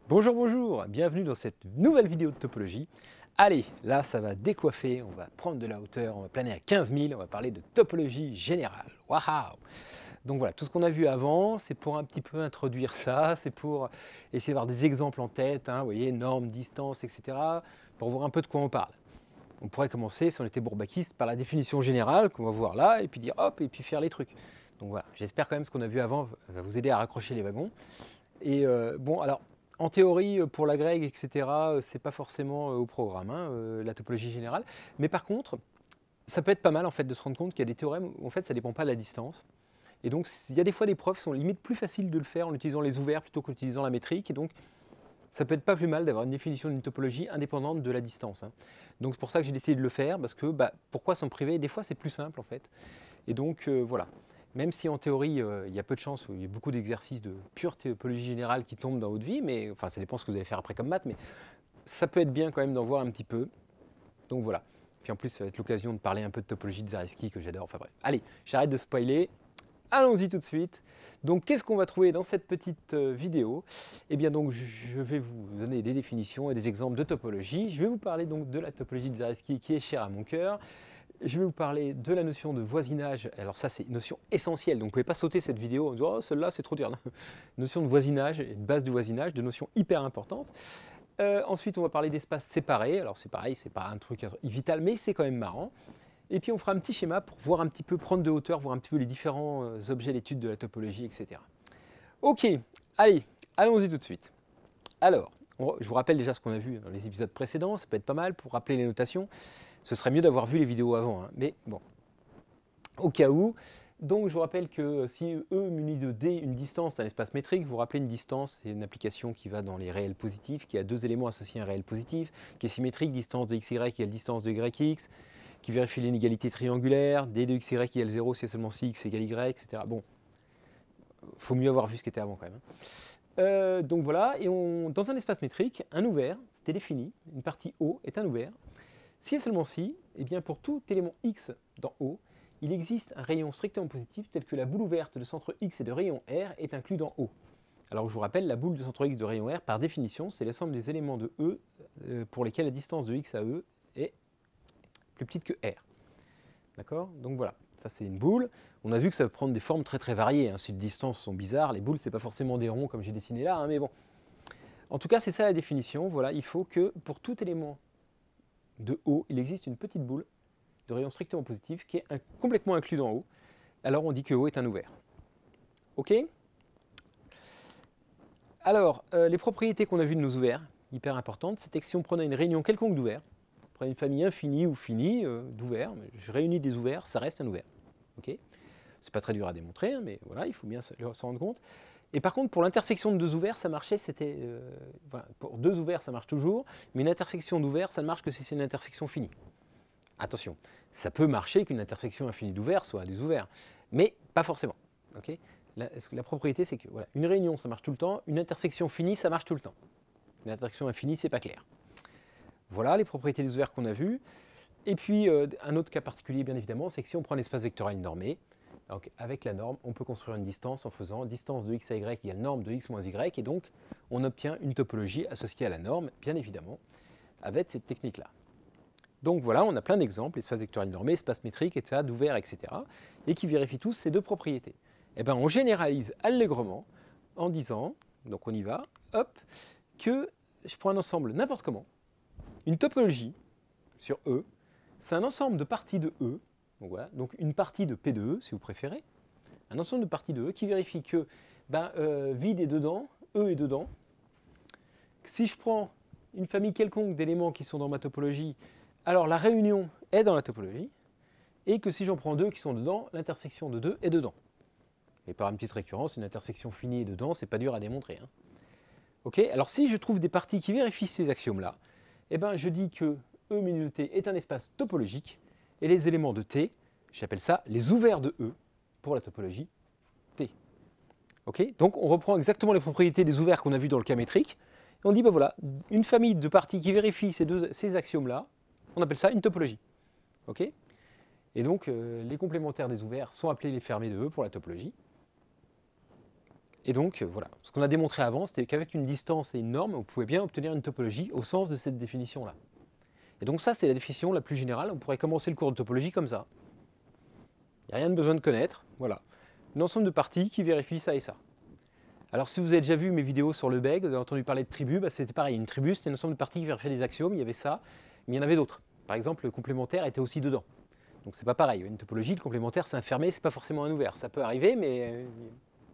Bonjour, bonjour, bienvenue dans cette nouvelle vidéo de topologie. Allez, là ça va décoiffer, on va prendre de la hauteur, on va planer à 15 000, on va parler de topologie générale. Waouh! Donc voilà, tout ce qu'on a vu avant, c'est pour un petit peu introduire ça, c'est pour essayer d'avoir des exemples en tête, hein, vous voyez, normes, distances, etc., pour voir un peu de quoi on parle. On pourrait commencer, si on était bourbakiste, par la définition générale qu'on va voir là, et puis dire hop, et puis faire les trucs. Donc voilà, j'espère quand même ce qu'on a vu avant va vous aider à raccrocher les wagons. Et bon, alors, en théorie, pour la grecque, etc., c'est pas forcément au programme, hein, la topologie générale. Mais par contre, ça peut être pas mal en fait de se rendre compte qu'il y a des théorèmes où en fait ça dépend pas de la distance. Et donc il y a des fois des preuves qui sont limite plus faciles de le faire en utilisant les ouverts plutôt qu'en utilisant la métrique. Et donc ça peut être pas plus mal d'avoir une définition d'une topologie indépendante de la distance, hein. Donc c'est pour ça que j'ai décidé de le faire, parce que pourquoi s'en priver? Des fois c'est plus simple en fait. Et donc voilà. Même si en théorie, il y a peu de chances, il y a beaucoup d'exercices de pure topologie générale qui tombent dans votre vie, mais enfin ça dépend ce que vous allez faire après comme maths, mais ça peut être bien quand même d'en voir un petit peu. Donc voilà. Puis en plus, ça va être l'occasion de parler un peu de topologie de Zariski que j'adore. Enfin bref. Allez, j'arrête de spoiler. Allons-y tout de suite. Donc qu'est-ce qu'on va trouver dans cette petite vidéo? Eh bien donc je vais vous donner des définitions et des exemples de topologie. Je vais vous parler donc de la topologie de Zariski qui est chère à mon cœur. Je vais vous parler de la notion de voisinage. Alors ça, c'est une notion essentielle. Donc vous ne pouvez pas sauter cette vidéo en disant « Oh, celle-là, c'est trop dur ». Notion de voisinage, une base de voisinage, de notions hyper importantes. Ensuite, on va parler d'espaces séparés. Alors c'est pareil, c'est pas un truc vital, mais c'est quand même marrant. Et puis on fera un petit schéma pour voir un petit peu, prendre de hauteur, voir un petit peu les différents objets d'étude de la topologie, etc. Ok, allez, allons-y tout de suite. Alors, je vous rappelle déjà ce qu'on a vu dans les épisodes précédents, ça peut être pas mal pour rappeler les notations. Ce serait mieux d'avoir vu les vidéos avant, hein, mais bon, au cas où. Donc je vous rappelle que si E munit de D une distance à l'espace métrique, vous vous rappelez une distance, c'est une application qui va dans les réels positifs, qui a deux éléments associés à un réel positif, qui est symétrique, distance de xy égale distance de yx, qui vérifie l'inégalité triangulaire, d de xy égale 0 si seulement si x égale y, etc. Bon, faut mieux avoir vu ce qui était avant quand même, hein. Donc voilà, et dans un espace métrique, un ouvert, c'était défini, une partie O est un ouvert. Si et seulement si, eh bien pour tout élément x dans O, il existe un rayon strictement positif tel que la boule ouverte de centre x et de rayon R est inclus dans O. Alors je vous rappelle, la boule de centre x de rayon R, par définition, c'est l'ensemble des éléments de E pour lesquels la distance de x à E est plus petite que R. D'accord? Donc voilà, ça c'est une boule. On a vu que ça peut prendre des formes très très variées, hein. Si les distances sont bizarres, les boules c'est pas forcément des ronds comme j'ai dessiné là, hein, mais bon. En tout cas, c'est ça la définition. Voilà, il faut que pour tout élément de O, il existe une petite boule de rayon strictement positif qui est complètement inclus dans O. Alors on dit que O est un ouvert. Ok? Alors, les propriétés qu'on a vues de nos ouverts, hyper importantes, c'était que si on prenait une réunion quelconque d'ouverts, on prenait une famille infinie ou finie d'ouverts, je réunis des ouverts, ça reste un ouvert. Ok? C'est pas très dur à démontrer, hein, mais voilà, il faut bien s'en rendre compte. Et par contre, pour l'intersection de deux ouverts, ça marchait, c'était... voilà, pour deux ouverts, ça marche toujours, mais une intersection d'ouverts, ça ne marche que si c'est une intersection finie. Attention, ça peut marcher qu'une intersection infinie d'ouverts soit des ouverts, mais pas forcément. Okay, la propriété, c'est que voilà, une réunion, ça marche tout le temps, une intersection finie, ça marche tout le temps. Une intersection infinie, c'est pas clair. Voilà les propriétés des ouverts qu'on a vues. Et puis, un autre cas particulier, bien évidemment, c'est que si on prend l'espace vectoriel normé, donc avec la norme, on peut construire une distance en faisant distance de x à y égale norme de x moins y, et donc on obtient une topologie associée à la norme, bien évidemment, avec cette technique-là. Donc voilà, on a plein d'exemples, espace vectoriel normé, espace métrique, etc., d'ouvert, etc., et qui vérifient tous ces deux propriétés. Et bien on généralise allègrement en disant, donc on y va, hop, que je prends un ensemble n'importe comment, une topologie sur E, c'est un ensemble de parties de E, donc voilà, donc une partie de P de E, si vous préférez, un ensemble de parties de E qui vérifie que vide est dedans, E est dedans. Si je prends une famille quelconque d'éléments qui sont dans ma topologie, alors la réunion est dans la topologie, et que si j'en prends deux qui sont dedans, l'intersection de deux est dedans. Et par une petite récurrence, une intersection finie est dedans, c'est pas dur à démontrer, hein. Ok, alors si je trouve des parties qui vérifient ces axiomes-là, eh ben je dis que E minus de T est un espace topologique, et les éléments de T, j'appelle ça les ouverts de E pour la topologie T. Ok, donc on reprend exactement les propriétés des ouverts qu'on a vus dans le cas métrique, et on dit, ben voilà, une famille de parties qui vérifient ces axiomes-là, on appelle ça une topologie. Ok, et donc les complémentaires des ouverts sont appelés les fermés de E pour la topologie. Et donc, voilà. Ce qu'on a démontré avant, c'était qu'avec une distance et une norme, on pouvait bien obtenir une topologie au sens de cette définition-là. Et donc ça, c'est la définition la plus générale. On pourrait commencer le cours de topologie comme ça. Il n'y a rien de besoin de connaître. Voilà. Un ensemble de parties qui vérifient ça et ça. Alors, si vous avez déjà vu mes vidéos sur le beg, vous avez entendu parler de tribu, bah, c'était pareil. Une tribu, c'était un ensemble de parties qui vérifiaient des axiomes. Il y avait ça, mais il y en avait d'autres. Par exemple, le complémentaire était aussi dedans. Donc, c'est pas pareil. Une topologie, le complémentaire, c'est un fermé, c'est pas forcément un ouvert. Ça peut arriver, mais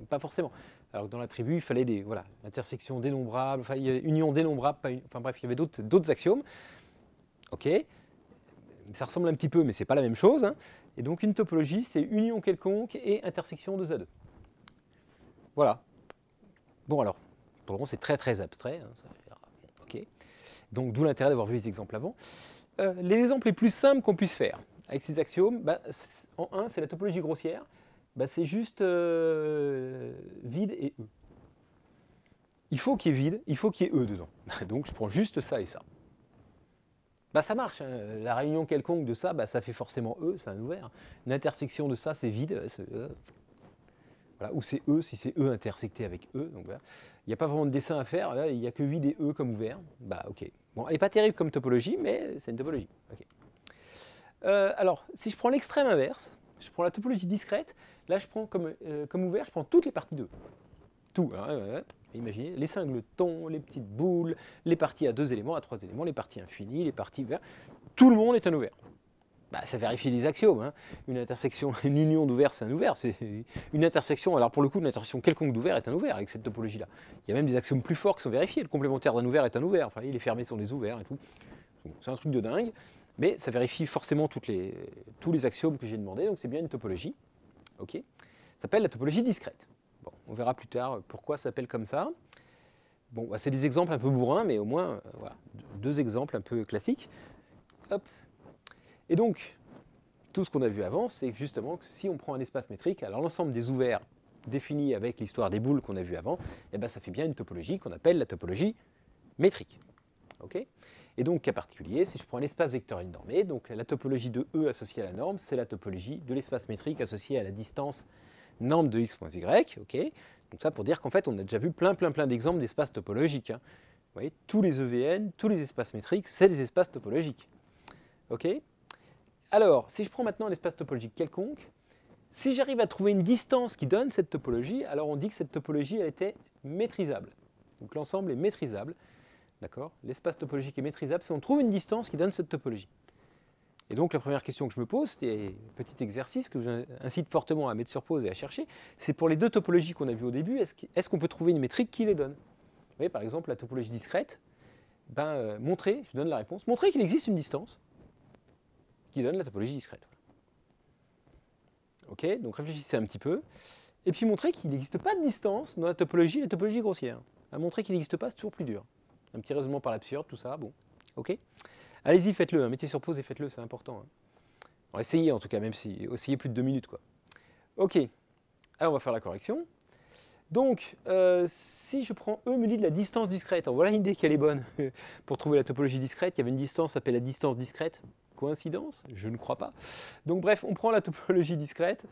pas forcément. Alors que dans la tribu, il fallait des intersections dénombrables, enfin, union dénombrable, enfin bref, il y avait d'autres axiomes. Ok, ça ressemble un petit peu, mais c'est pas la même chose. Hein. Et donc, une topologie, c'est union quelconque et intersection de Z2. Voilà. Bon alors, pour le moment c'est très abstrait, hein, ça va faire, ok. Donc d'où l'intérêt d'avoir vu les exemples avant. Les exemples les plus simples qu'on puisse faire avec ces axiomes, bah, en 1 c'est la topologie grossière, bah, c'est juste vide et E. Il faut qu'il y ait vide, il faut qu'il y ait E dedans. Donc je prends juste ça et ça. Bah, ça marche, hein. La réunion quelconque de ça, bah, ça fait forcément E, c'est un ouvert. Une intersection de ça, c'est vide, c'est E. Voilà, ou c'est E, si c'est E intersecté avec E. Donc voilà. Il n'y a pas vraiment de dessin à faire. Là, il n'y a que vide et E comme ouvert. Bah, ok. Bon, elle n'est pas terrible comme topologie, mais c'est une topologie. Okay. Alors, si je prends l'extrême inverse, je prends la topologie discrète. Là, je prends comme ouvert, je prends toutes les parties de E. Tout. Imaginez les singletons, les petites boules, les parties à 2 éléments, à 3 éléments, les parties infinies, les parties ouvertes. Tout le monde est un ouvert. Bah, ça vérifie les axiomes. Hein. Une intersection, une union d'ouvert, c'est un ouvert. C'est une intersection, alors pour le coup, une intersection quelconque d'ouvert est un ouvert avec cette topologie-là. Il y a même des axiomes plus forts qui sont vérifiés. Le complémentaire d'un ouvert est un ouvert. Enfin, il est fermé sur des ouverts et tout. C'est un truc de dingue. Mais ça vérifie forcément tous les axiomes que j'ai demandé. Donc c'est bien une topologie. Ok. Ça s'appelle la topologie discrète. Bon, on verra plus tard pourquoi ça s'appelle comme ça. Bon, bah, c'est des exemples un peu bourrins, mais au moins, voilà, 2 exemples un peu classiques. Hop. Et donc, tout ce qu'on a vu avant, c'est justement que si on prend un espace métrique, alors l'ensemble des ouverts définis avec l'histoire des boules qu'on a vu avant, eh ben, ça fait bien une topologie qu'on appelle la topologie métrique. Okay, et donc, cas particulier, si je prends un espace vectoriel normé, donc la topologie de E associée à la norme, c'est la topologie de l'espace métrique associée à la distance norme de x moins y. Okay, donc ça pour dire qu'en fait, on a déjà vu plein d'exemples d'espaces topologiques. Hein. Vous voyez, tous les EVN, tous les espaces métriques, c'est des espaces topologiques. Ok. Alors, si je prends maintenant un espace topologique quelconque, si j'arrive à trouver une distance qui donne cette topologie, alors on dit que cette topologie, elle était maîtrisable. Donc l'ensemble est maîtrisable. D'accord ? L'espace topologique est maîtrisable si on trouve une distance qui donne cette topologie. Et donc la première question que je me pose, c'est un petit exercice que je vous incite fortement à mettre sur pause et à chercher, c'est pour les 2 topologies qu'on a vues au début, est-ce qu'on peut trouver une métrique qui les donne ? Vous voyez, par exemple, la topologie discrète, montrer, je donne la réponse, montrer qu'il existe une distance qui donne la topologie discrète. Ok, donc réfléchissez un petit peu. Et puis montrer qu'il n'existe pas de distance dans la topologie grossière. À montrer qu'il n'existe pas, c'est toujours plus dur. Un petit raisonnement par l'absurde, tout ça, bon. Ok. Allez-y, faites-le, hein, mettez sur pause et faites-le, c'est important. Hein. On va essayer en tout cas, même si essayez plus de 2 minutes, quoi. Ok, alors on va faire la correction. Donc, si je prends E menu de la distance discrète, alors voilà une idée qu'elle est bonne. Pour trouver la topologie discrète, il y avait une distance qui s'appelle la distance discrète. Coïncidence? Je ne crois pas. Donc bref, on prend la topologie discrète.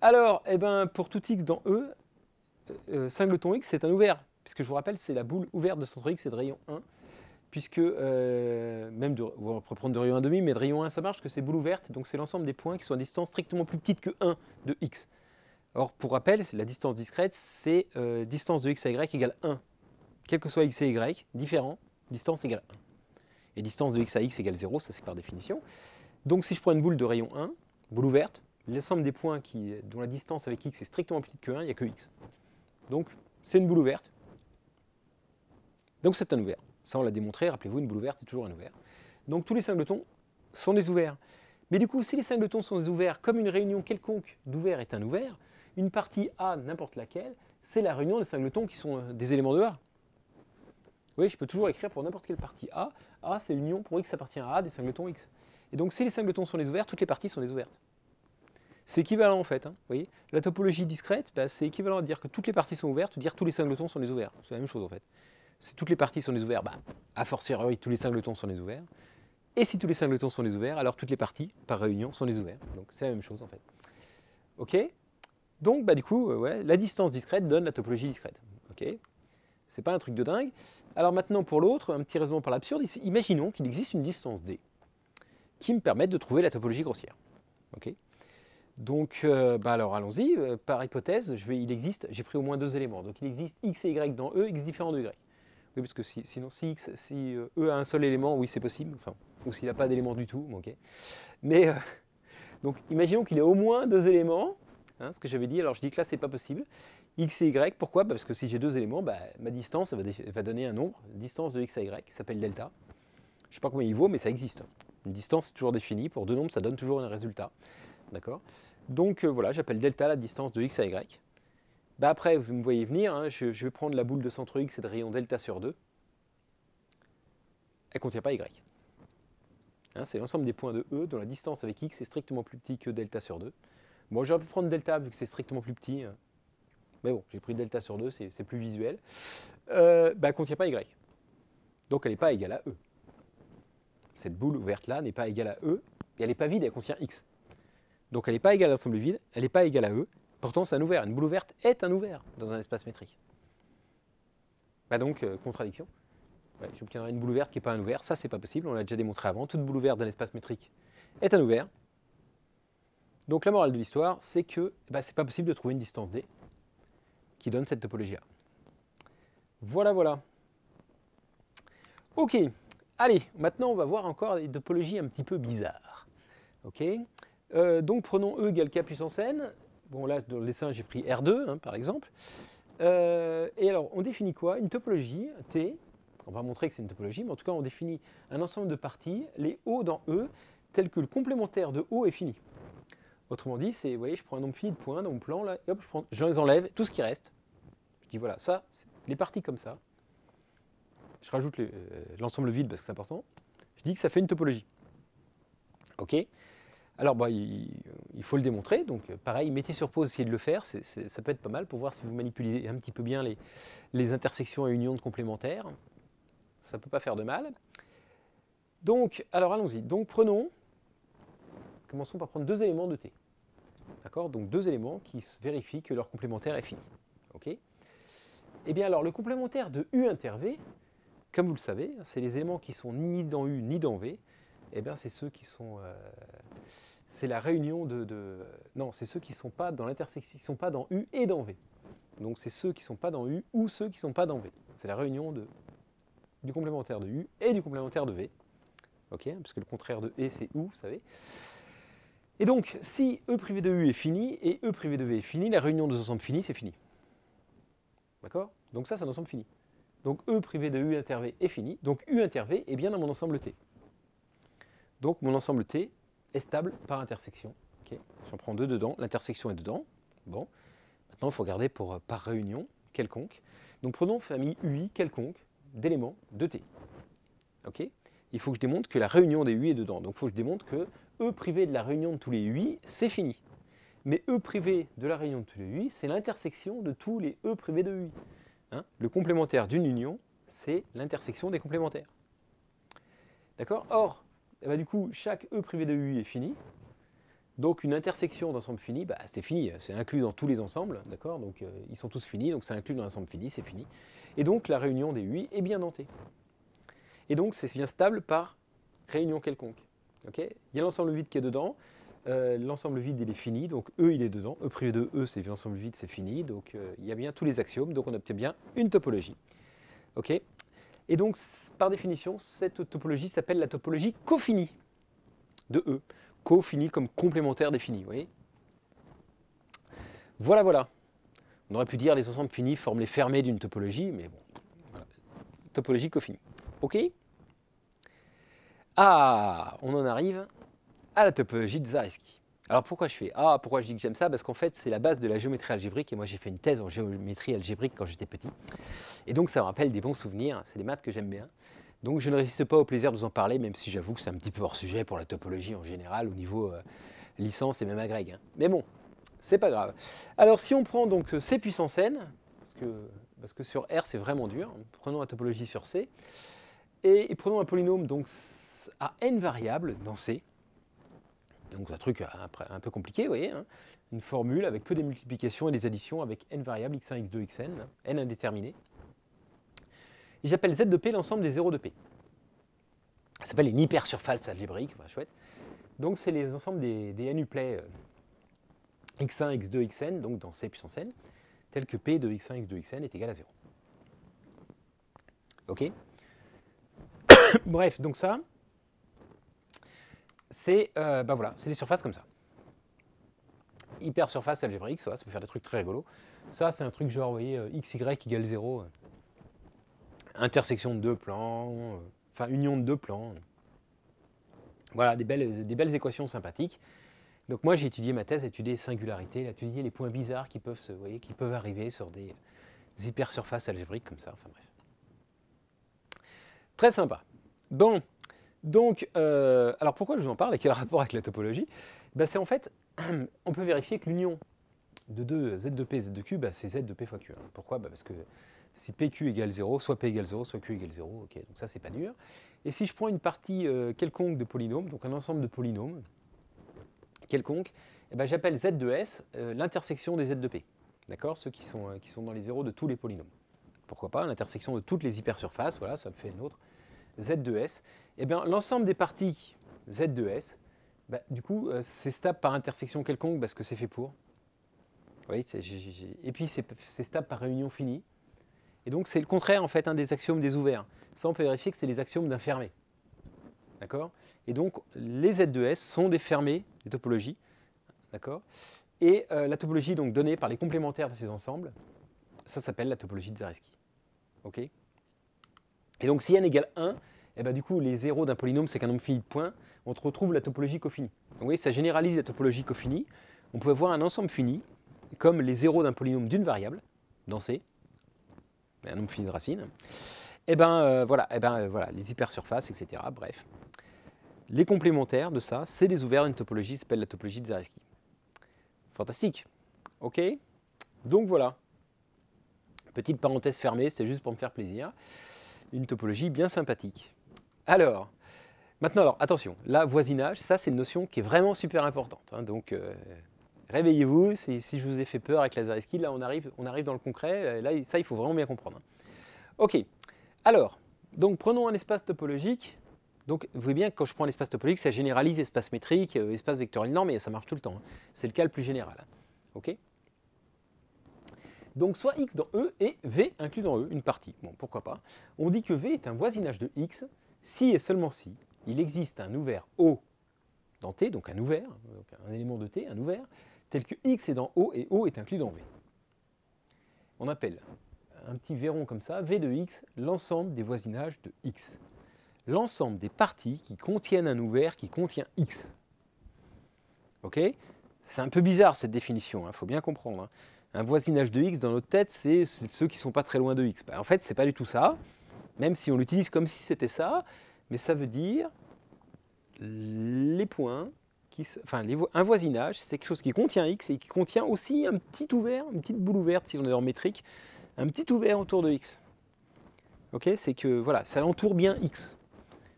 Alors, eh ben, pour tout x dans E, singleton x, c'est un ouvert. Puisque je vous rappelle, c'est la boule ouverte de centre x, c'est de rayon 1. Puisque, même on peut prendre de rayon 1,5, mais de rayon 1, ça marche, parce que c'est boule ouverte. Donc c'est l'ensemble des points qui sont à distance strictement plus petite que 1 de x. Or, pour rappel, la distance discrète, c'est distance de x à y égale 1. Quel que soit x et y, différent, distance égale 1. Et distance de x à x égale 0, ça c'est par définition. Donc si je prends une boule de rayon 1, boule ouverte, l'ensemble des points dont la distance avec x est strictement plus petite que 1, il n'y a que x. Donc c'est une boule ouverte. Donc c'est un ouvert. Ça on l'a démontré, rappelez-vous, une boule ouverte est toujours un ouvert. Donc tous les singletons sont des ouverts. Mais du coup, si les singletons sont des ouverts, comme une réunion quelconque d'ouverts est un ouvert, une partie A, n'importe laquelle, c'est la réunion des singletons qui sont des éléments de A. Oui, je peux toujours écrire pour n'importe quelle partie A. A, c'est l'union pour x appartient à A des singletons x. Et donc, si les singletons sont des ouverts, toutes les parties sont des ouvertes. C'est équivalent en fait. Hein, vous voyez, la topologie discrète, c'est équivalent à dire que toutes les parties sont ouvertes, ou dire que tous les singletons sont des ouverts. C'est la même chose en fait. Si toutes les parties sont des ouverts, a fortiori, tous les singletons sont des ouverts. Et si tous les singletons sont des ouverts, alors toutes les parties, par réunion, sont des ouverts. Donc c'est la même chose en fait. Ok ? Donc, bah, du coup, ouais, la distance discrète donne la topologie discrète. Okay, c'est pas un truc de dingue. Alors maintenant, pour l'autre, un petit raisonnement par l'absurde, imaginons qu'il existe une distance d qui me permette de trouver la topologie grossière. Okay, donc, bah alors allons-y. Par hypothèse, il existe, j'ai pris au moins deux éléments. Donc, il existe x et y dans E, x différents de y. Oui, parce que sinon, si E a un seul élément, oui, c'est possible. Enfin, ou s'il n'a pas d'élément du tout, ok. Mais, donc, imaginons qu'il ait au moins deux éléments, hein, ce que j'avais dit. Alors, je dis que là, c'est pas possible. X et y, pourquoi? Parce que si j'ai deux éléments, bah, ma distance va donner un nombre, distance de x à y, qui s'appelle delta. Je ne sais pas combien il vaut, mais ça existe. Une distance toujours définie. Pour deux nombres, ça donne toujours un résultat. D'accord? Donc, voilà, j'appelle delta la distance de x à y. Bah après, vous me voyez venir, hein, je vais prendre la boule de centre x et de rayon delta sur 2. Elle ne contient pas y. Hein, c'est l'ensemble des points de E dont la distance avec x est strictement plus petit que delta sur 2. Bon, j'aurais pu prendre delta vu que c'est strictement plus petit. Hein. Mais bon, j'ai pris delta sur 2, c'est plus visuel. Bah, elle ne contient pas y. Donc elle n'est pas égale à E. Cette boule ouverte là n'est pas égale à E, et elle n'est pas vide, elle contient x. Donc elle n'est pas égale à l'ensemble vide, elle n'est pas égale à E. Pourtant, c'est un ouvert. Une boule ouverte est un ouvert dans un espace métrique. Bah donc, contradiction. Ouais, j'obtiendrai une boule ouverte qui n'est pas un ouvert. Ça, c'est pas possible. On l'a déjà démontré avant. Toute boule ouverte d'un espace métrique est un ouvert. Donc, la morale de l'histoire, c'est que bah, c'est pas possible de trouver une distance D qui donne cette topologie A. Voilà, voilà. Ok. Allez, maintenant, on va voir encore des topologies un petit peu bizarres. Ok. Donc, prenons E égale K puissance N. Bon, là, dans le dessin, j'ai pris R2, hein, par exemple. Et alors, on définit quoi? Une topologie, T. On va montrer que c'est une topologie, mais en tout cas, on définit un ensemble de parties, les O dans E, tels que le complémentaire de O est fini. Autrement dit, c'est, vous voyez, je prends un nombre fini de points dans mon plan, là, et hop, je les enlève, tout ce qui reste. Je dis, voilà, ça, les parties comme ça. Je rajoute l'ensemble vide parce que c'est important. Je dis que ça fait une topologie. OK. Alors, bah, il faut le démontrer. Donc, pareil, mettez sur pause, essayez de le faire. Ça peut être pas mal pour voir si vous manipulez un petit peu bien les intersections et unions de complémentaires. Ça ne peut pas faire de mal. Donc, alors allons-y. Donc, commençons par prendre deux éléments de T. D'accord? Donc, deux éléments qui vérifient que leur complémentaire est fini. OK? Eh bien, alors, le complémentaire de U inter V, comme vous le savez, c'est les éléments qui sont ni dans U ni dans V. Eh bien, c'est ceux qui sont... c'est la réunion non, c'est ceux qui ne sont pas dans l'intersection, qui ne sont pas dans U et dans V. Donc c'est ceux qui ne sont pas dans U ou ceux qui ne sont pas dans V. C'est la réunion du complémentaire de U et du complémentaire de V. Ok, parce que le contraire de et c'est OU, vous savez. Et donc, si E privé de U est fini et E privé de V est fini, la réunion des ensembles finis, c'est fini. D'accord? Donc ça, c'est un ensemble fini. Donc E privé de U inter V est fini. Donc U inter V est bien dans mon ensemble T. Donc mon ensemble T est stable par intersection. Okay. J'en prends deux dedans, l'intersection est dedans. Bon. Maintenant, il faut regarder par réunion quelconque. Donc prenons famille UI quelconque d'éléments de T. Okay. Il faut que je démontre que la réunion des UI est dedans. Donc il faut que je démontre que E privé de la réunion de tous les UI, c'est fini. Mais E privé de la réunion de tous les UI, c'est l'intersection de tous les E privés de UI. Hein, le complémentaire d'une union, c'est l'intersection des complémentaires. D'accord? Or, bah, du coup, chaque E privé de UI est fini. Donc une intersection d'ensemble fini, bah, c'est fini, c'est inclus dans tous les ensembles, d'accord? Donc ils sont tous finis, donc c'est inclus dans l'ensemble fini, c'est fini. Et donc la réunion des UI est bien dentée. Et donc c'est bien stable par réunion quelconque. Okay, il y a l'ensemble vide qui est dedans, l'ensemble vide il est fini, donc E il est dedans, E privé de E c'est l'ensemble vide, c'est fini, donc il y a bien tous les axiomes, donc on obtient bien une topologie. Okay, et donc par définition, cette topologie s'appelle la topologie cofinie de E. Co fini comme complémentaire défini, vous voyez? Voilà, voilà. On aurait pu dire les ensembles finis forment les fermés d'une topologie, mais bon, voilà. Topologie cofinie. OK? Ah, on en arrive à la topologie de Zariski. Alors pourquoi je fais ah, pourquoi je dis que j'aime ça? Parce qu'en fait, c'est la base de la géométrie algébrique, et moi j'ai fait une thèse en géométrie algébrique quand j'étais petit. Et donc ça me rappelle des bons souvenirs, c'est des maths que j'aime bien. Donc je ne résiste pas au plaisir de vous en parler, même si j'avoue que c'est un petit peu hors sujet pour la topologie en général, au niveau licence et même agrég. Hein. Mais bon, c'est pas grave. Alors si on prend donc C puissance n, parce que sur R c'est vraiment dur, prenons la topologie sur C, et prenons un polynôme donc à n variables dans C, Donc un truc un peu compliqué, vous voyez, hein, une formule avec que des multiplications et des additions avec n variables, x1, x2, xn, n indéterminé. Et j'appelle z de p l'ensemble des zéros de p. Ça s'appelle une hypersurface algébrique, enfin, chouette. Donc c'est les ensembles des n-uplets x1, x2, xn, donc dans c puissance n, tel que p de x1, x2, xn est égal à 0. Ok. Bref, donc ça, c'est voilà, des surfaces comme ça. Hypersurface algébrique, ça peut faire des trucs très rigolos. Ça, c'est un truc genre, vous voyez, xy égale 0, intersection de deux plans, enfin union de deux plans. Voilà, des belles équations sympathiques. Donc moi, j'ai étudié ma thèse, j'ai étudié les singularités, j'ai étudié les points bizarres qui peuvent arriver sur des hypersurfaces algébriques comme ça. Enfin bref. Très sympa. Bon, donc, alors pourquoi je vous en parle et quel rapport avec la topologie? C'est en fait, on peut vérifier que l'union de deux z de p et z de q, c'est z de p fois q. Hein. Pourquoi? Parce que si pq égale 0, soit p égale 0, soit q égale 0. Ok, donc ça, c'est pas dur. Et si je prends une partie quelconque de polynômes, donc un ensemble de polynômes quelconque, j'appelle z de s l'intersection des z de p. D'accord? Ceux qui sont dans les zéros de tous les polynômes. Pourquoi pas? L'intersection de toutes les hypersurfaces, voilà, ça me fait une autre. Z de S. Eh bien, l'ensemble des parties Z de S, du coup, c'est stable par intersection quelconque parce que c'est fait pour. Oui, et puis, c'est stable par réunion finie. Et donc, c'est le contraire, en fait, des axiomes des ouverts. Ça, on peut vérifier que c'est les axiomes d'un fermé. D'accord? Et donc, les Z de S sont des fermés, des topologies. D'accord? Et la topologie donc, donnée par les complémentaires de ces ensembles, ça s'appelle la topologie de Zariski. OK? Et donc, si n égale 1, du coup, les zéros d'un polynôme, c'est qu'un nombre fini de points, on retrouve la topologie cofinie. Donc, vous voyez, ça généralise la topologie cofinie. On peut avoir un ensemble fini, comme les zéros d'un polynôme d'une variable, dans C, un nombre fini de racines. Voilà, les hypersurfaces, etc. Bref. Les complémentaires de ça, c'est des ouverts d'une topologie qui s'appelle la topologie de Zariski. Fantastique. OK? Donc, voilà. Petite parenthèse fermée, c'est juste pour me faire plaisir. Une topologie bien sympathique. Alors, maintenant, attention, là, voisinage, ça c'est une notion qui est vraiment super importante. Hein, donc, réveillez-vous, si je vous ai fait peur avec la Zariski, là on arrive dans le concret, là ça il faut vraiment bien comprendre. Hein. Ok, alors, donc prenons un espace topologique. Donc vous voyez bien que quand je prends l'espace topologique, ça généralise espace métrique, espace vectoriel norme, mais ça marche tout le temps. Hein. C'est le cas le plus général. Hein. Ok. Donc soit x dans E et V inclus dans E, une partie. Bon, pourquoi pas. On dit que V est un voisinage de x si et seulement si il existe un ouvert O dans T, donc un ouvert, donc un élément de T, un ouvert, tel que x est dans O et O est inclus dans V. On appelle un petit verron comme ça, V de x, l'ensemble des voisinages de x. L'ensemble des parties qui contiennent un ouvert qui contient x. Ok? C'est un peu bizarre cette définition, il faut bien comprendre. Hein. Un voisinage de x, dans notre tête, c'est ceux qui ne sont pas très loin de x. En fait, ce n'est pas du tout ça, même si on l'utilise comme si c'était ça, mais ça veut dire les points, un voisinage, c'est quelque chose qui contient x et qui contient aussi un petit ouvert, une petite boule ouverte, si on est en métrique, un petit ouvert autour de x. Ok, c'est que voilà, ça entoure bien x.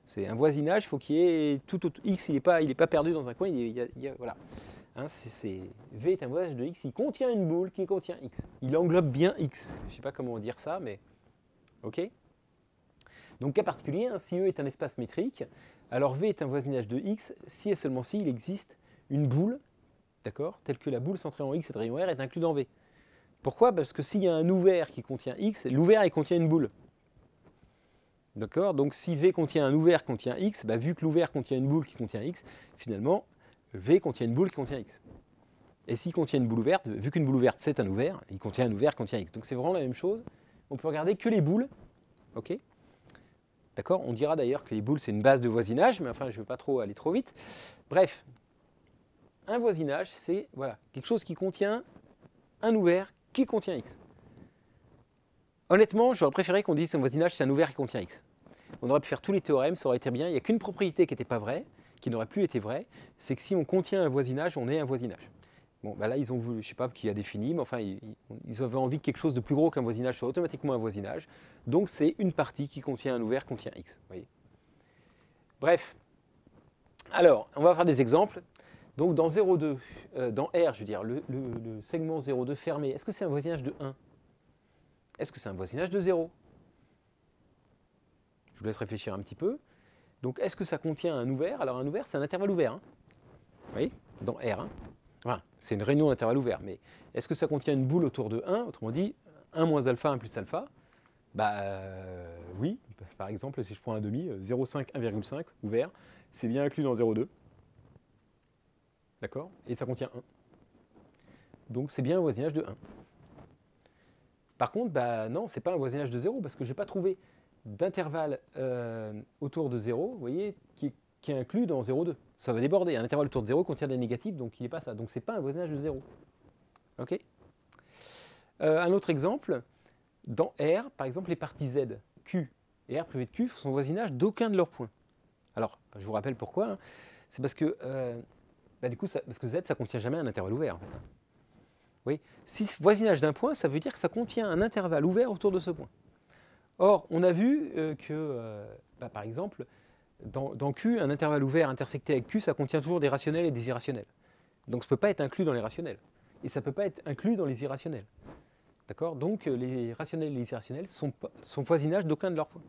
C'est un voisinage, il faut qu'il y ait tout autour. X, il n'est pas perdu dans un coin, voilà. Hein, V est un voisinage de x, il contient une boule qui contient x. Il englobe bien x. Je ne sais pas comment dire ça, mais ok. Donc cas particulier, hein, si E est un espace métrique, alors V est un voisinage de x si et seulement si il existe une boule, d'accord, telle que la boule centrée en x et de rayon R est inclue dans V. Pourquoi? Parce que s'il y a un ouvert qui contient x, l'ouvert il contient une boule. D'accord? Donc si V contient un ouvert qui contient x, vu que l'ouvert contient une boule qui contient x, finalement, V contient une boule qui contient x. Et s'il contient une boule ouverte, vu qu'une boule ouverte c'est un ouvert, il contient un ouvert qui contient x. Donc c'est vraiment la même chose. On peut regarder que les boules. Ok? D'accord? On dira d'ailleurs que les boules c'est une base de voisinage, mais enfin je ne veux pas trop aller trop vite. Bref, un voisinage c'est voilà, quelque chose qui contient un ouvert qui contient x. Honnêtement, j'aurais préféré qu'on dise qu'un voisinage c'est un ouvert qui contient x. On aurait pu faire tous les théorèmes, ça aurait été bien. Il n'y a qu'une propriété qui n'était pas vraie, qui n'aurait plus été vraie, c'est que si on contient un voisinage, on est un voisinage. Bon, là, ils ont voulu, je ne sais pas qui a défini, mais enfin, ils avaient envie que quelque chose de plus gros qu'un voisinage soit automatiquement un voisinage. Donc, c'est une partie qui contient un ouvert, contient x. Voyez. Bref. Alors, on va faire des exemples. Donc dans 0,2, dans R, je veux dire, le segment 0,2 fermé, est-ce que c'est un voisinage de 1? Est-ce que c'est un voisinage de 0? Je vous laisse réfléchir un petit peu. Donc est-ce que ça contient un ouvert? Alors un ouvert, c'est un intervalle ouvert. Hein. Vous voyez? Dans R. Hein. Voilà, c'est une réunion d'intervalle ouvert. Mais est-ce que ça contient une boule autour de 1? Autrement dit, 1 moins alpha, 1 plus alpha. Bah oui, par exemple, si je prends un demi, 0,5, 1,5, ouvert, c'est bien inclus dans 0,2. D'accord? Et ça contient 1. Donc c'est bien un voisinage de 1. Par contre, bah non, c'est pas un voisinage de 0 parce que je n'ai pas trouvé d'intervalle autour de 0, vous voyez, qui est inclus dans 0,2. Ça va déborder. Un intervalle autour de 0 contient des négatifs, donc il n'est pas ça. Donc c'est pas un voisinage de 0. OK? Un autre exemple, dans R, par exemple, les parties Z, Q et R privé de Q sont voisinage d'aucun de leurs points. Alors, je vous rappelle pourquoi. Hein. C'est parce que, du coup, parce que Z, ça ne contient jamais un intervalle ouvert. En fait. Oui. Si voisinage d'un point, ça veut dire que ça contient un intervalle ouvert autour de ce point. Or, on a vu que, par exemple, dans Q, un intervalle ouvert intersecté avec Q, ça contient toujours des rationnels et des irrationnels. Donc, ça ne peut pas être inclus dans les rationnels. Et ça ne peut pas être inclus dans les irrationnels. D'accord? Donc, les rationnels et les irrationnels sont voisinage d'aucun de leurs points.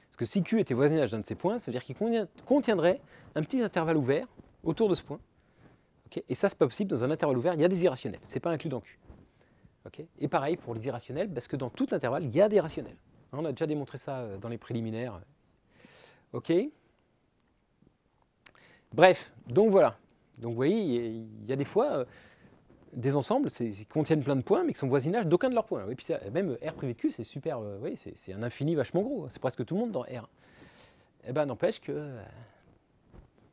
Parce que si Q était voisinage d'un de ces points, ça veut dire qu'il contiendrait un petit intervalle ouvert autour de ce point. Okay? Et ça, ce n'est pas possible. Dans un intervalle ouvert, il y a des irrationnels. Ce n'est pas inclus dans Q. Okay? Et pareil pour les irrationnels, parce que dans tout intervalle, il y a des rationnels. On a déjà démontré ça dans les préliminaires. OK? Bref, donc voilà. Donc vous voyez, il y a des fois des ensembles qui contiennent plein de points, mais qui sont voisinage d'aucun de leurs points. Et puis même R privé de Q, c'est super, oui, c'est un infini vachement gros. C'est presque tout le monde dans R. Eh bien, n'empêche que...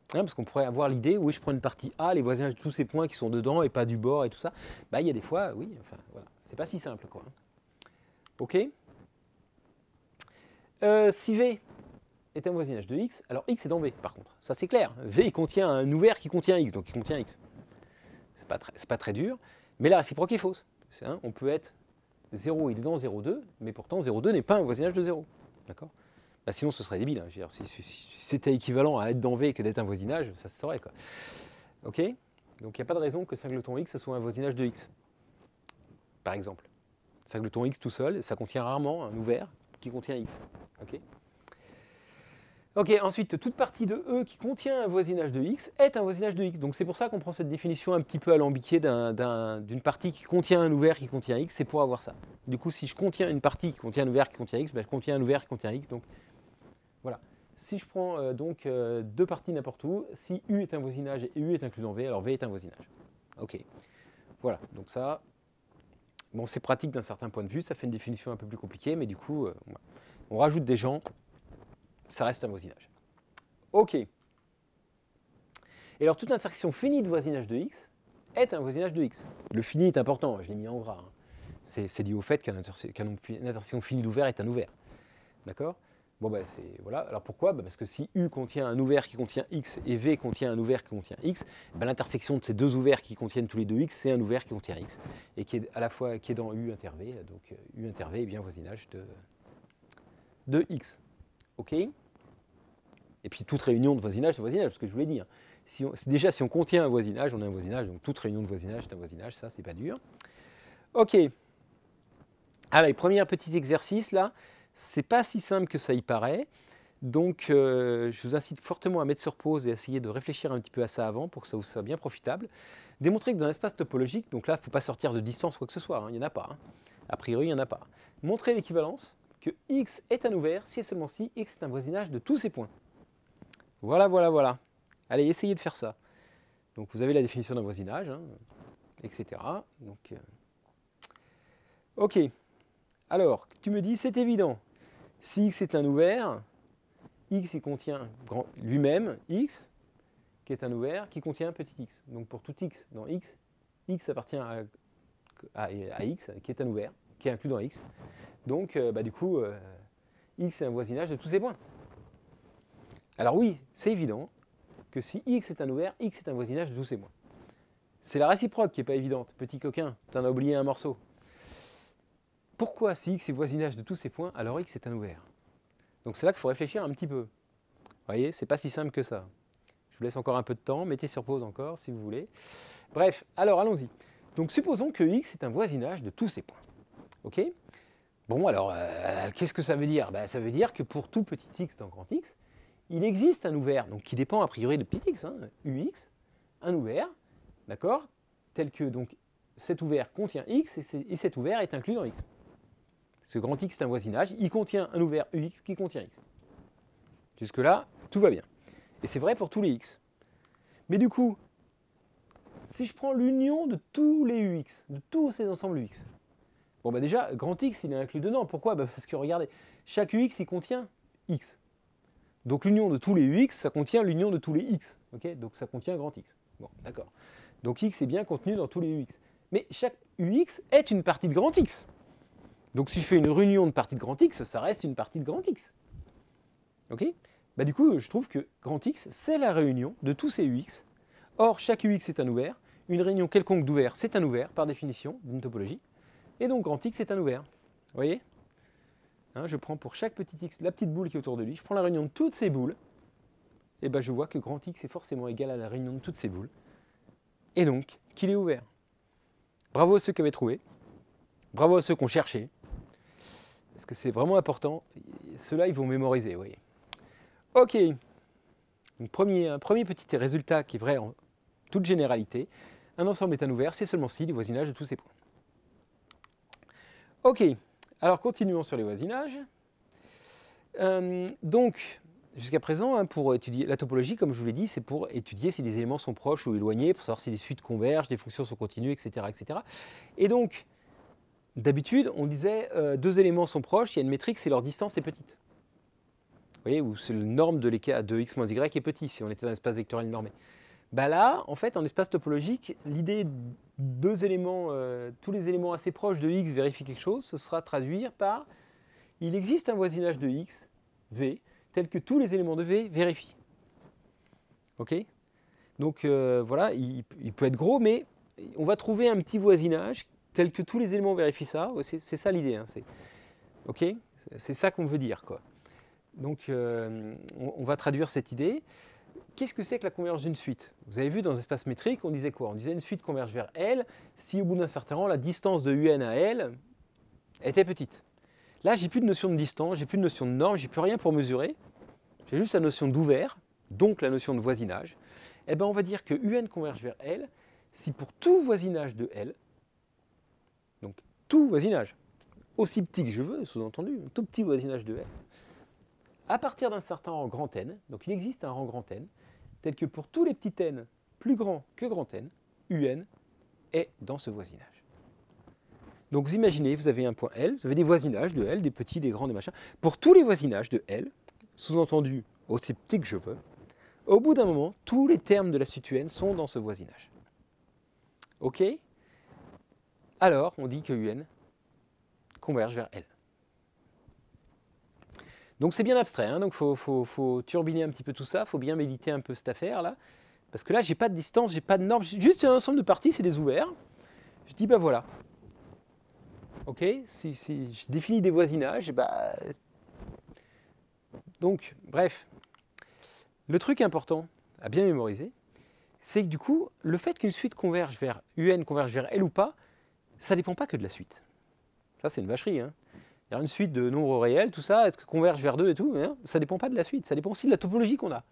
parce qu'on pourrait avoir l'idée, oui, je prends une partie A, les voisinages de tous ces points qui sont dedans et pas du bord et tout ça. Bah, il y a des fois, oui, enfin, voilà. C'est pas si simple, quoi. OK? Si V est un voisinage de X, alors X est dans V, par contre. Ça, c'est clair. V, il contient un ouvert qui contient X, donc il contient X. C'est pas très dur, mais la réciproque est fausse. On peut être 0, il est dans 0,2, mais pourtant 0,2 n'est pas un voisinage de 0. D'accord? Bah, sinon, ce serait débile. Hein. Je veux dire, si c'était équivalent à être dans V que d'être un voisinage, ça se saurait. Quoi. OK? Donc il n'y a pas de raison que singleton X soit un voisinage de X. Par exemple. Singleton X tout seul, ça contient rarement un ouvert qui contient X. OK? Ok, ensuite, toute partie de E qui contient un voisinage de X est un voisinage de X. Donc c'est pour ça qu'on prend cette définition un petit peu alambiquée d'une partie qui contient un ouvert qui contient X, c'est pour avoir ça. Du coup, si je contiens une partie qui contient un ouvert qui contient X, ben, je contiens un ouvert qui contient X. Donc voilà. Si je prends deux parties n'importe où, si U est un voisinage et U est inclus dans V, alors V est un voisinage. Ok. Voilà, donc ça, bon, c'est pratique d'un certain point de vue, ça fait une définition un peu plus compliquée, mais du coup, on rajoute des gens. Ça reste un voisinage. OK. Et alors, toute intersection finie de voisinage de X est un voisinage de X. Le fini est important, je l'ai mis en gras. Hein. C'est lié au fait qu'une intersection finie d'ouvert est un ouvert. D'accord? Bon, ben, voilà. Alors pourquoi? Parce que si U contient un ouvert qui contient X et V contient un ouvert qui contient X, ben, l'intersection de ces deux ouverts qui contiennent tous les deux X, c'est un ouvert qui contient X. Et qui est à la fois qui est dans U inter V. Donc U inter V est bien voisinage de X. OK? Et puis toute réunion de voisinage, c'est voisinage, parce que je vous l'ai dit. Hein. Déjà, si on contient un voisinage, on a un voisinage, donc toute réunion de voisinage, c'est un voisinage, ça, c'est pas dur. OK. Alors, les premiers petits exercices, là, c'est pas si simple que ça y paraît. Donc, je vous incite fortement à mettre sur pause et essayer de réfléchir un petit peu à ça avant pour que ça vous soit bien profitable. Démontrer que dans l'espace topologique, donc là, il ne faut pas sortir de distance ou quoi que ce soit, hein, il n'y en a pas. Hein. A priori, il n'y en a pas. Montrer l'équivalence, que X est un ouvert si et seulement si X est un voisinage de tous ces points. Voilà, voilà, voilà. Allez, essayez de faire ça. Donc, vous avez la définition d'un voisinage, hein, etc. Donc, OK. Alors, tu me dis, c'est évident. Si X est un ouvert, X il contient lui-même X, qui est un ouvert, qui contient un petit x. Donc, pour tout X dans X, X appartient à X, qui est un ouvert, qui est inclus dans X. Donc, du coup, X est un voisinage de tous ces points. Alors oui, c'est évident que si X est un ouvert, X est un voisinage de tous ces points. C'est la réciproque qui n'est pas évidente. Petit coquin, tu en as oublié un morceau. Pourquoi si X est voisinage de tous ces points, alors X est un ouvert? Donc c'est là qu'il faut réfléchir un petit peu. Vous voyez, c'est pas si simple que ça. Je vous laisse encore un peu de temps, mettez sur pause encore si vous voulez. Bref, alors allons-y. Donc supposons que x est un voisinage de tous ces points. Ok? Bon alors, qu'est-ce que ça veut dire? Ça veut dire que pour tout petit x dans grand X, il existe un ouvert, donc qui dépend a priori de petit x, hein, ux, un ouvert, d'accord? Tel que donc cet ouvert contient x et cet ouvert est inclus dans x. Ce grand X est un voisinage, il contient un ouvert ux qui contient x. Jusque-là, tout va bien. Et c'est vrai pour tous les x. Mais du coup, si je prends l'union de tous les ux, de tous ces ensembles ux, bon déjà, grand X, il est inclus dedans. Pourquoi? Parce que regardez, chaque ux, il contient x. Donc l'union de tous les ux, ça contient l'union de tous les x. Okay, donc ça contient grand X. Bon, d'accord. Donc x est bien contenu dans tous les ux. Mais chaque ux est une partie de grand X. Donc si je fais une réunion de parties de grand X, ça reste une partie de grand X. Ok? Du coup, je trouve que grand X, c'est la réunion de tous ces ux. Or, chaque ux est un ouvert. Une réunion quelconque d'ouvert, c'est un ouvert, par définition, d'une topologie. Et donc, grand X est un ouvert. Vous voyez? Hein, je prends pour chaque petit x la petite boule qui est autour de lui. Je prends la réunion de toutes ces boules. Et je vois que grand X est forcément égal à la réunion de toutes ces boules. Et donc, qu'il est ouvert. Bravo à ceux qui avaient trouvé. Bravo à ceux qui ont cherché. Parce que c'est vraiment important. Ceux-là, ils vont mémoriser, vous voyez. Ok. Donc, premier petit résultat qui est vrai en toute généralité. Un ensemble est un ouvert, c'est seulement si les voisinages de tous ces points. Ok. Alors, continuons sur les voisinages. Donc, jusqu'à présent, pour étudier la topologie, comme je vous l'ai dit, c'est pour étudier si les éléments sont proches ou éloignés, pour savoir si les suites convergent, des fonctions sont continues, etc. etc. Et donc, d'habitude, on disait deux éléments sont proches, il y a une métrique, c'est leur distance est petite. Vous voyez, ou c'est le norme de l'écart de x moins y est petit, si on était dans un espace vectoriel normé. Là, en fait, en espace topologique, l'idée deux éléments, tous les éléments assez proches de x vérifient quelque chose, ce sera traduire par il existe un voisinage de x, v, tel que tous les éléments de v vérifient. Ok? Donc voilà, il peut être gros, mais on va trouver un petit voisinage tel que tous les éléments vérifient ça. C'est ça l'idée. Hein, ok? C'est ça qu'on veut dire, quoi. Donc on va traduire cette idée. Qu'est-ce que c'est que la convergence d'une suite? Vous avez vu dans l'espace métrique, on disait quoi? On disait une suite converge vers L si au bout d'un certain temps, la distance de UN à L était petite. Là, j'ai plus de notion de distance, j'ai plus de notion de norme, j'ai plus rien pour mesurer. J'ai juste la notion d'ouvert, donc la notion de voisinage. On va dire que UN converge vers L si pour tout voisinage de L, donc tout voisinage, aussi petit que je veux, sous-entendu, un tout petit voisinage de L, à partir d'un certain rang grand N, donc il existe un rang grand N, tel que pour tous les petits n plus grands que grand N, UN est dans ce voisinage. Donc vous imaginez, vous avez un point L, vous avez des voisinages de L, des petits, des grands, des machins. Pour tous les voisinages de L, sous-entendu aussi petits que je veux, au bout d'un moment, tous les termes de la suite UN sont dans ce voisinage. Ok? Alors, on dit que UN converge vers L. Donc c'est bien abstrait, hein, donc il faut turbiner un petit peu tout ça, il faut bien méditer un peu cette affaire-là. Parce que là, j'ai pas de distance, j'ai pas de norme, juste un ensemble de parties, c'est des ouverts. Je dis, voilà. Ok, si je définis des voisinages, donc, bref. Le truc important à bien mémoriser, c'est que du coup, le fait qu'une suite converge vers UN, converge vers L ou pas, ça ne dépend pas que de la suite. Ça, c'est une vacherie. Hein. Il y a une suite de nombres réels, tout ça, est-ce que converge vers 2 et tout, hein, ça ne dépend pas de la suite, ça dépend aussi de la topologie qu'on a.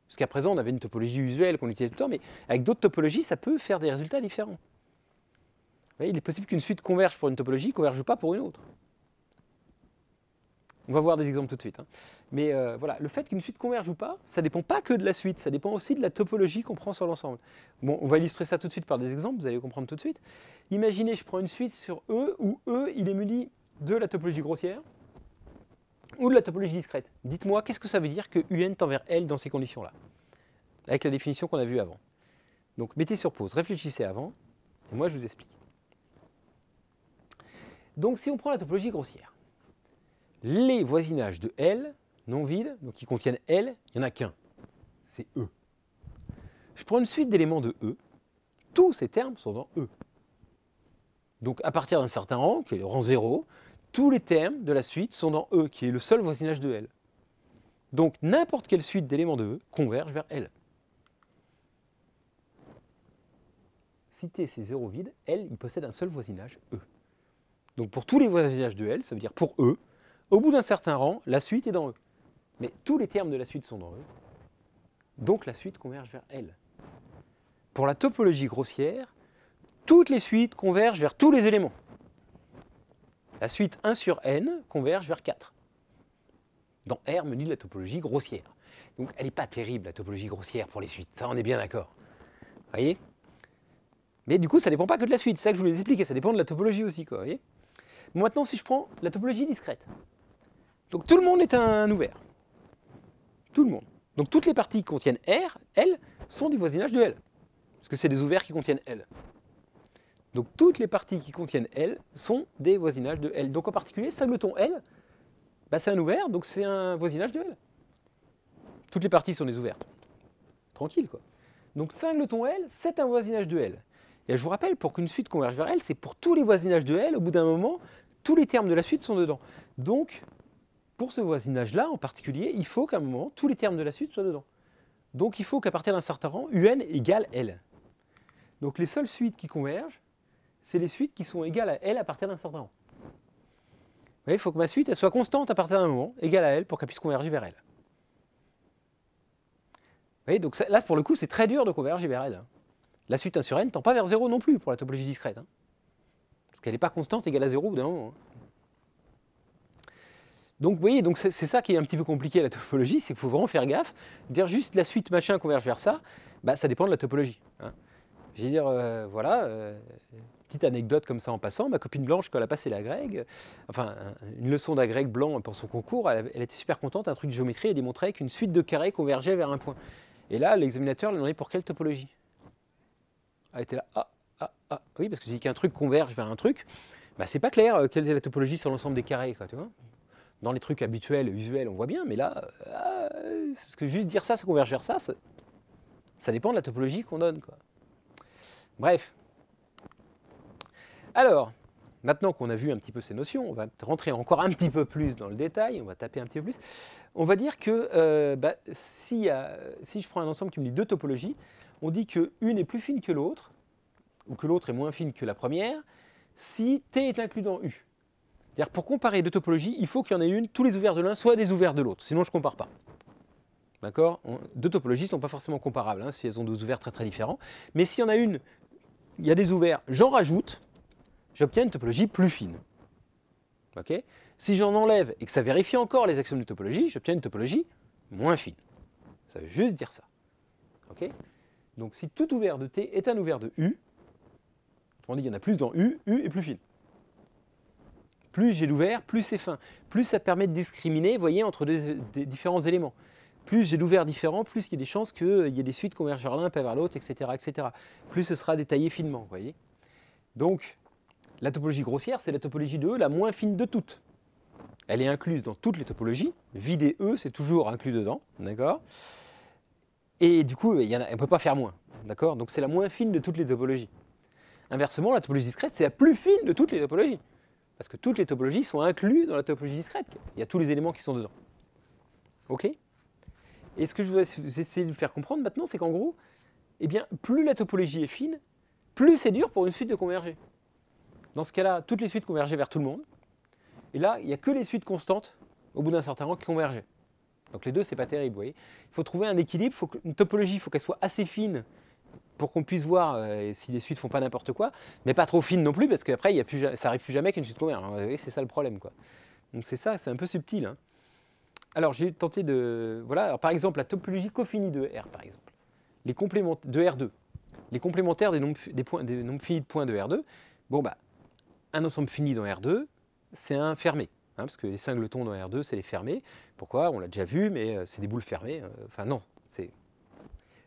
Jusqu'à présent, on avait une topologie usuelle qu'on utilisait tout le temps, mais avec d'autres topologies, ça peut faire des résultats différents. Vous voyez, il est possible qu'une suite converge pour une topologie, ne converge pas pour une autre. On va voir des exemples tout de suite. Hein. Mais voilà, le fait qu'une suite converge ou pas, ça ne dépend pas que de la suite, ça dépend aussi de la topologie qu'on prend sur l'ensemble. Bon, on va illustrer ça tout de suite par des exemples, vous allez comprendre tout de suite. Imaginez, je prends une suite sur E, où E, il est muni de la topologie grossière ou de la topologie discrète. Dites-moi, qu'est-ce que ça veut dire que UN tend vers L dans ces conditions-là, avec la définition qu'on a vue avant. Donc, mettez sur pause, réfléchissez avant, et moi, je vous explique. Donc, si on prend la topologie grossière, les voisinages de L, non vides, donc qui contiennent L, il n'y en a qu'un, c'est E. Je prends une suite d'éléments de E, tous ces termes sont dans E. Donc, à partir d'un certain rang, qui est le rang 0, tous les termes de la suite sont dans E, qui est le seul voisinage de L. Donc, n'importe quelle suite d'éléments de E converge vers L. si T c'est 0 vide, L il possède un seul voisinage, E. Donc pour tous les voisinages de L, ça veut dire pour E, au bout d'un certain rang, la suite est dans E. Mais tous les termes de la suite sont dans E, donc la suite converge vers L. Pour la topologie grossière, toutes les suites convergent vers tous les éléments. La suite 1 sur n converge vers 4. Dans R me dit la topologie grossière. Donc elle n'est pas terrible, la topologie grossière pour les suites, ça on est bien d'accord. Vous voyez? Mais du coup, ça ne dépend pas que de la suite, c'est ça que je voulais expliquer, ça dépend de la topologie aussi, quoi, vous voyez? Bon, maintenant, si je prends la topologie discrète, donc tout le monde est un ouvert. Tout le monde. Donc toutes les parties qui contiennent R, L, sont des voisinages de L. Parce que c'est des ouverts qui contiennent L. Donc toutes les parties qui contiennent L sont des voisinages de L. Donc en particulier, singleton L, bah, c'est un ouvert, donc c'est un voisinage de L. Toutes les parties sont des ouvertes. Tranquille, quoi. Donc singleton L, c'est un voisinage de L. Et je vous rappelle, pour qu'une suite converge vers L, c'est pour tous les voisinages de L, au bout d'un moment, tous les termes de la suite sont dedans. Donc, pour ce voisinage-là, en particulier, il faut qu'à un moment, tous les termes de la suite soient dedans. Donc il faut qu'à partir d'un certain rang, UN égale L. Donc les seules suites qui convergent, c'est les suites qui sont égales à L à partir d'un certain rang. Vous voyez, il faut que ma suite elle soit constante à partir d'un moment, égale à L, pour qu'elle puisse converger vers L. Vous voyez, donc là, pour le coup, c'est très dur de converger vers L. Hein. La suite 1 sur n ne tend pas vers 0 non plus pour la topologie discrète. Hein. Parce qu'elle n'est pas constante égale à 0 au bout d'un moment. Hein. Donc vous voyez, c'est ça qui est un petit peu compliqué à la topologie, c'est qu'il faut vraiment faire gaffe. Dire juste la suite machin converge vers ça, bah, ça dépend de la topologie. Hein. Je vais dire, voilà, petite anecdote comme ça en passant, ma copine Blanche, quand elle a passé la Greg, enfin une leçon d'agrég blanc pour son concours, elle était super contente, un truc de géométrie, elle démontrait qu'une suite de carrés convergeait vers un point. Et là, l'examinateur lui demandait pour quelle topologie. Elle était là, oui, parce que je dis qu'un truc converge vers un truc, bah, c'est pas clair quelle est la topologie sur l'ensemble des carrés, quoi, tu vois. Dans les trucs habituels, usuels, on voit bien, mais là, parce que juste dire ça, ça converge vers ça, ça dépend de la topologie qu'on donne, quoi. Bref. Alors, maintenant qu'on a vu un petit peu ces notions, on va rentrer encore un petit peu plus dans le détail, on va taper un petit peu plus. On va dire que si je prends un ensemble qui me dit deux topologies, on dit qu'une est plus fine que l'autre, ou que l'autre est moins fine que la première, si T est inclus dans U. C'est-à-dire pour comparer deux topologies, il faut qu'il y en ait une, tous les ouverts de l'un soient des ouverts de l'autre, sinon je ne compare pas. D'accord? Deux topologies ne sont pas forcément comparables, hein, si elles ont deux ouverts très très différents. Mais s'il y en a une, il y a des ouverts, j'en rajoute, j'obtiens une topologie plus fine. Okay? Si j'en enlève et que ça vérifie encore les axiomes de topologie, j'obtiens une topologie moins fine. Ça veut juste dire ça. Okay? Donc si tout ouvert de T est un ouvert de U, on dit qu'il y en a plus dans U, U est plus fine. Plus j'ai d'ouvert, plus c'est fin. Plus ça permet de discriminer, vous voyez, entre des différents éléments. Plus j'ai d'ouverts différents, plus il y a des chances qu'il y ait des suites convergent vers l'un, pas vers l'autre, etc., etc. Plus ce sera détaillé finement, vous voyez. Donc, la topologie grossière, c'est la topologie de E la moins fine de toutes. Elle est incluse dans toutes les topologies. Vide et E, c'est toujours inclus dedans, d'accord. Et du coup, on ne peut pas faire moins, d'accord. Donc c'est la moins fine de toutes les topologies. Inversement, la topologie discrète, c'est la plus fine de toutes les topologies. Parce que toutes les topologies sont incluses dans la topologie discrète. Il y a tous les éléments qui sont dedans. OK? Et ce que je vais essayer de vous faire comprendre maintenant, c'est qu'en gros, eh bien, plus la topologie est fine, plus c'est dur pour une suite de converger. Dans ce cas-là, toutes les suites convergeaient vers tout le monde. Et là, il n'y a que les suites constantes, au bout d'un certain rang, qui convergeaient. Donc les deux, c'est pas terrible, vous voyez. Il faut trouver un équilibre, une topologie, il faut qu'elle soit assez fine pour qu'on puisse voir si les suites font pas n'importe quoi, mais pas trop fine non plus, parce qu'après, ça n'arrive plus jamais qu'une suite converge. Vous voyez, c'est ça le problème, quoi. Donc c'est ça, c'est un peu subtil. Hein. Alors j'ai tenté de... Voilà, alors, par exemple, la topologie cofinie de R, par exemple. Les compléments de R2. Les complémentaires des nombres finis de points de R2. Bon, bah, un ensemble fini dans R2, c'est un fermé. Hein, parce que les singletons dans R2, c'est les fermés. Pourquoi? On l'a déjà vu, mais c'est des boules fermées. Enfin non, c'est...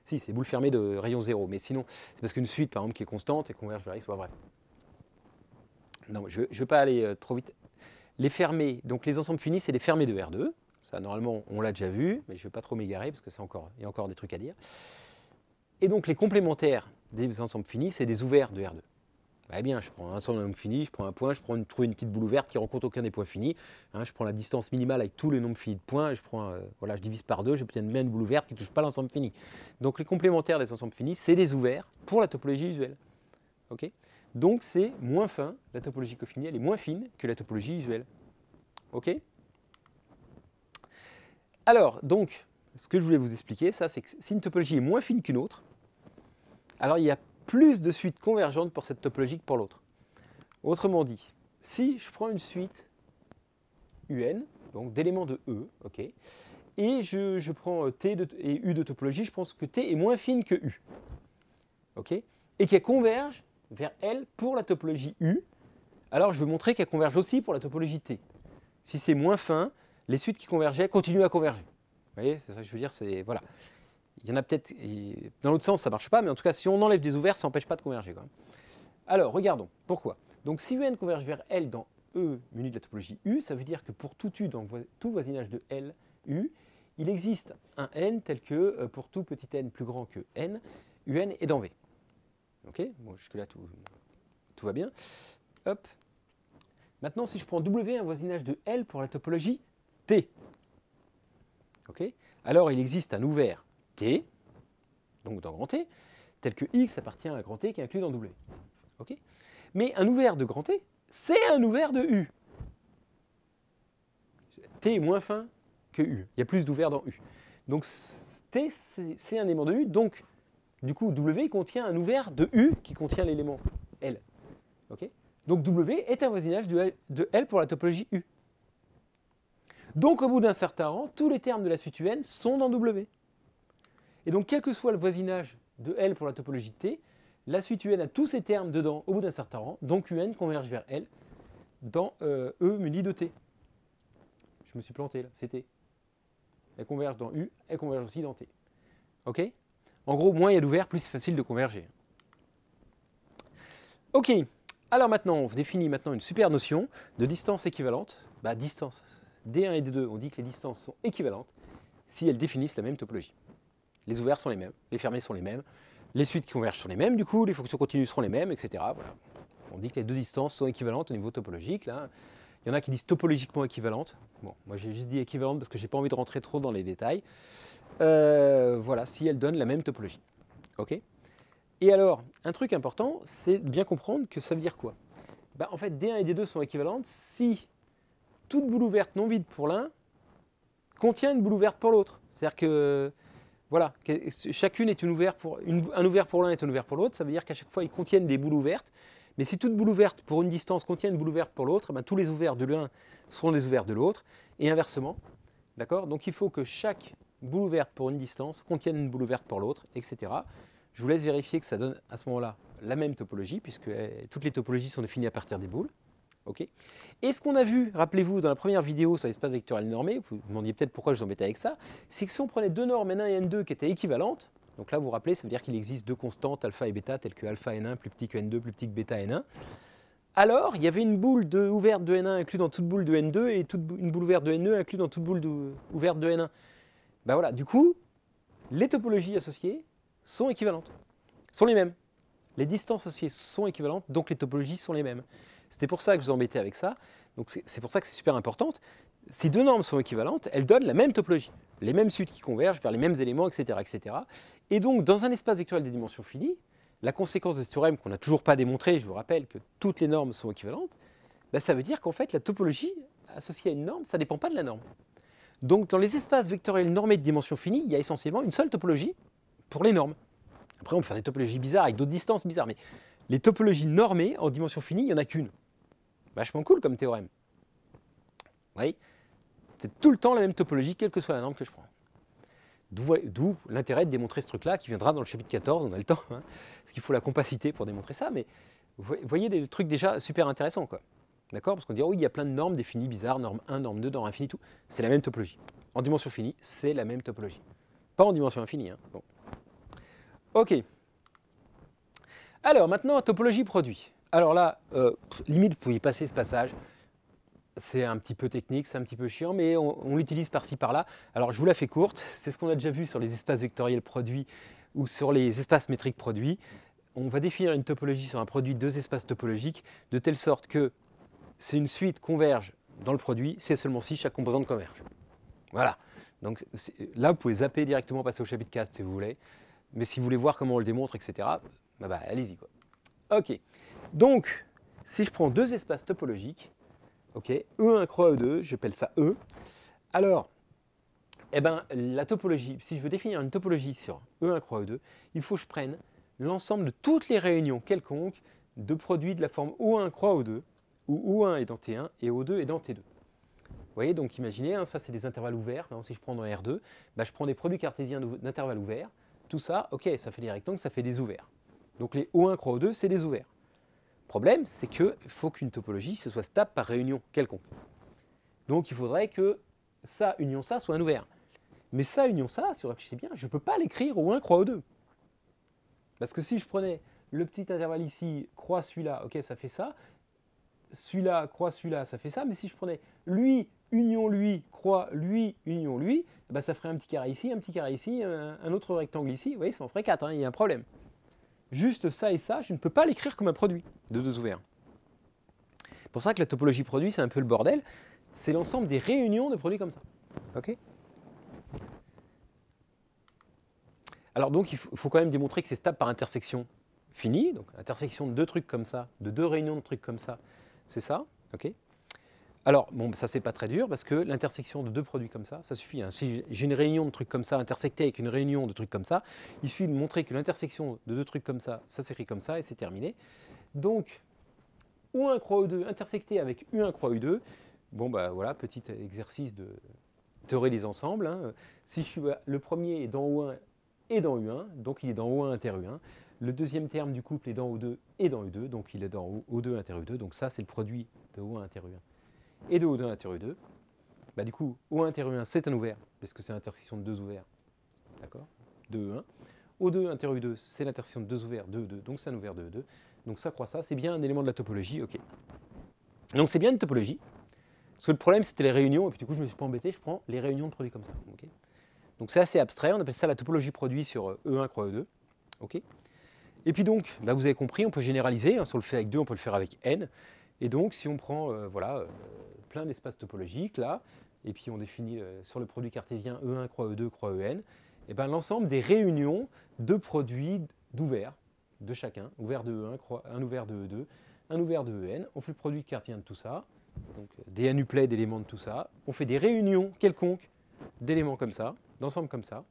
Si, c'est des boules fermées de rayon 0. Mais sinon, c'est parce qu'une suite, par exemple, qui est constante et converge vers X soit vraie. Non, je ne vais pas aller trop vite. Les fermés, donc les ensembles finis, c'est des fermés de R2. Ça, normalement, on l'a déjà vu, mais je ne vais pas trop m'égarer parce qu'il y a encore des trucs à dire. Et donc, les complémentaires des ensembles finis, c'est des ouverts de R2. Eh bien, je prends un ensemble de nombres finis, je prends un point, trouve une petite boule ouverte qui ne rencontre aucun des points finis. Hein, je prends la distance minimale avec tous les nombres finis de points, je divise par 2, j'obtiens une boule ouverte qui ne touche pas l'ensemble fini. Donc, les complémentaires des ensembles finis, c'est des ouverts pour la topologie usuelle. ok. Donc c'est moins fin, la topologie cofinie, elle est moins fine que la topologie usuelle. Ok. Alors, donc, ce que je voulais vous expliquer, ça, c'est que si une topologie est moins fine qu'une autre, alors il y a plus de suites convergentes pour cette topologie que pour l'autre. Autrement dit, si je prends une suite UN, donc d'éléments de E, ok, et je prends T et U de topologie, je pense que T est moins fine que U, ok, et qu'elle converge vers L pour la topologie U, alors je veux montrer qu'elle converge aussi pour la topologie T. Si c'est moins fin, les suites qui convergeaient continuent à converger. Vous voyez, c'est ça que je veux dire, c'est voilà. Il y en a peut-être, dans l'autre sens ça ne marche pas, mais en tout cas si on enlève des ouverts, ça n'empêche pas de converger quand même. Alors regardons, pourquoi? Donc si UN converge vers L dans E muni de la topologie U, ça veut dire que pour tout U dans tout voisinage de L, U, il existe un N tel que pour tout petit n plus grand que N, UN est dans V. Ok, bon, jusque-là tout va bien. Hop. Maintenant, si je prends W, un voisinage de L pour la topologie T, okay, alors il existe un ouvert T, donc dans grand T, tel que X appartient à grand T qui est inclus dans W. Okay, mais un ouvert de grand T, c'est un ouvert de U. T est moins fin que U. Il y a plus d'ouverts dans U. Donc T, c'est un élément de U, donc du coup W contient un ouvert de U qui contient l'élément L. Okay, donc W est un voisinage de L pour la topologie U. Donc au bout d'un certain rang, tous les termes de la suite UN sont dans W. Et donc quel que soit le voisinage de L pour la topologie T, la suite UN a tous ces termes dedans au bout d'un certain rang, donc UN converge vers L dans E muni de T. Je me suis planté là, c'est T. Elle converge dans U, elle converge aussi dans T. Ok? En gros, moins il y a d'ouverts, plus c'est facile de converger. Ok, alors maintenant, on définit maintenant une super notion de distance équivalente. Bah, distance, D1 et D2, on dit que les distances sont équivalentes si elles définissent la même topologie. Les ouverts sont les mêmes, les fermés sont les mêmes, les suites qui convergent sont les mêmes, du coup, les fonctions continues seront les mêmes, etc. Voilà. On dit que les deux distances sont équivalentes au niveau topologique. Là. Il y en a qui disent topologiquement équivalentes. Bon, moi j'ai juste dit équivalente parce que je n'ai pas envie de rentrer trop dans les détails. Voilà, si elles donnent la même topologie. Ok. Et alors, un truc important, c'est de bien comprendre que ça veut dire quoi? Bah, en fait, D1 et D2 sont équivalentes si toute boule ouverte non vide pour l'un contient une boule ouverte pour l'autre. C'est-à-dire que, voilà, chacune est un ouvert pour l'un et un ouvert pour l'autre. Ça veut dire qu'à chaque fois, ils contiennent des boules ouvertes. Mais si toute boule ouverte pour une distance contient une boule ouverte pour l'autre, ben, tous les ouverts de l'un seront des ouverts de l'autre, et inversement. D'accord? Donc il faut que chaque boule ouverte pour une distance contienne une boule ouverte pour l'autre, etc. Je vous laisse vérifier que ça donne à ce moment-là la même topologie, puisque toutes les topologies sont définies à partir des boules. Okay. Et ce qu'on a vu, rappelez-vous, dans la première vidéo sur l'espace vectoriel normé, vous vous demandiez peut-être pourquoi je vous embêtais avec ça, c'est que si on prenait deux normes N1 et N2 qui étaient équivalentes, donc là vous vous rappelez, ça veut dire qu'il existe deux constantes alpha et bêta, telles que alpha N1 plus petit que N2 plus petit que bêta N1, alors il y avait une boule ouverte de N1 inclue dans toute boule de N2 et une boule ouverte de N2 inclue dans toute boule ouverte de N1. Ben voilà, du coup, les topologies associées sont équivalentes, sont les mêmes. Les distances associées sont équivalentes, donc les topologies sont les mêmes. C'était pour ça que je vous embêtais avec ça. Donc c'est pour ça que c'est super important. Si deux normes sont équivalentes, elles donnent la même topologie, les mêmes suites qui convergent vers les mêmes éléments, etc., etc. Et donc, dans un espace vectoriel des dimensions finies, la conséquence de ce théorème qu'on n'a toujours pas démontré, je vous rappelle que toutes les normes sont équivalentes, ben ça veut dire qu'en fait, la topologie associée à une norme, ça ne dépend pas de la norme. Donc, dans les espaces vectoriels normés de dimensions finies, il y a essentiellement une seule topologie pour les normes. Après, on peut faire des topologies bizarres avec d'autres distances bizarres, mais les topologies normées en dimension finie, il n'y en a qu'une. Vachement cool comme théorème. Vous voyez, c'est tout le temps la même topologie, quelle que soit la norme que je prends. D'où l'intérêt de démontrer ce truc-là, qui viendra dans le chapitre 14, on a le temps, hein, parce qu'il faut la compacité pour démontrer ça, mais vous voyez des trucs déjà super intéressants, quoi. D'accord? Parce qu'on dit, oh oui, il y a plein de normes définies bizarres, norme 1, norme 2, norme infinie, tout. C'est la même topologie. En dimension finie, c'est la même topologie. Pas en dimension infinie, hein. Bon. Ok. Alors, maintenant, topologie produit. Alors là, limite, vous pouvez passer ce passage. C'est un petit peu technique, c'est un petit peu chiant, mais on l'utilise par-ci, par-là. Alors, je vous la fais courte. C'est ce qu'on a déjà vu sur les espaces vectoriels produits ou sur les espaces métriques produits. On va définir une topologie sur un produit de deux espaces topologiques, de telle sorte que c'est une suite converge dans le produit, c'est seulement si chaque composante converge. Voilà. Donc là, vous pouvez zapper directement, passer au chapitre 4 si vous voulez. Mais si vous voulez voir comment on le démontre, etc., bah, allez-y, quoi. Ok. Donc, si je prends deux espaces topologiques, ok, E1 croix E2, j'appelle ça E. Alors, eh ben, la topologie, si je veux définir une topologie sur E1 croix E2, il faut que je prenne l'ensemble de toutes les réunions quelconques de produits de la forme O1 croix O2, où O1 est dans T1 et O2 est dans T2. Vous voyez, donc imaginez, hein, ça c'est des intervalles ouverts. Par exemple, si je prends dans R2, bah, je prends des produits cartésiens d'intervalles ouverts. Tout ça, ok, ça fait des rectangles, ça fait des ouverts. Donc les O1 croix O2, c'est des ouverts. Le problème, c'est qu'il faut qu'une topologie se soit stable par réunion quelconque. Donc il faudrait que ça union ça soit un ouvert. Mais ça union ça, si vous réfléchissez bien, je ne peux pas l'écrire O1 croix O2. Parce que si je prenais le petit intervalle ici, croix celui-là, ok, ça fait ça. Celui-là, croix celui-là, ça fait ça. Mais si je prenais lui, union lui, croix lui, union lui, bah ça ferait un petit carré ici, un autre rectangle ici. Vous voyez, ça en ferait 4, hein, il y a un problème. Juste ça et ça, je ne peux pas l'écrire comme un produit de deux ouverts. C'est pour ça que la topologie produit, c'est un peu le bordel. C'est l'ensemble des réunions de produits comme ça. Ok ? Alors donc, il faut quand même démontrer que c'est stable par intersection finie. Donc, intersection de deux trucs comme ça, de deux réunions de trucs comme ça, c'est ça. Ok ? Alors, bon, ça, c'est pas très dur parce que l'intersection de deux produits comme ça suffit. Hein. Si j'ai une réunion de trucs comme ça intersectée avec une réunion de trucs comme ça, il suffit de montrer que l'intersection de deux trucs comme ça s'écrit comme ça et c'est terminé. Donc, O1 croix U2 intersecté avec U1 croix U2, bon, bah voilà, petit exercice de théorie des ensembles. Hein. Si je suis, le premier est dans O1 et dans U1, donc il est dans O1 inter U1. Le deuxième terme du couple est dans O2 et dans U2, donc il est dans O2 inter U2. Donc ça, c'est le produit de O1 inter U1 et de O2 inter U2. Bah, du coup, O1 inter U1, c'est un ouvert, parce que c'est l'intersection de deux ouverts, d'accord, de E1. O2 inter U2, c'est l'intersection de deux ouverts de E2, donc c'est un ouvert de E2. Donc ça croit ça, c'est bien un élément de la topologie, ok. Donc c'est bien une topologie, parce que le problème c'était les réunions, et puis du coup je me suis pas embêté, je prends les réunions de produits comme ça. Okay. Donc c'est assez abstrait, on appelle ça la topologie produit sur E1 croix E2. Okay. Et puis donc, bah, vous avez compris, on peut généraliser, hein, si on le fait avec 2, on peut le faire avec n. Et donc si on prend voilà, plein d'espaces topologiques là, et puis on définit sur le produit cartésien E1 croix E2 croix En, et ben, l'ensemble des réunions de produits d'ouverts de chacun, ouvert de E1, un ouvert de E2, un ouvert de En, on fait le produit cartésien de tout ça, donc des n-uplets d'éléments de tout ça, on fait des réunions quelconques d'éléments comme ça, d'ensembles comme ça,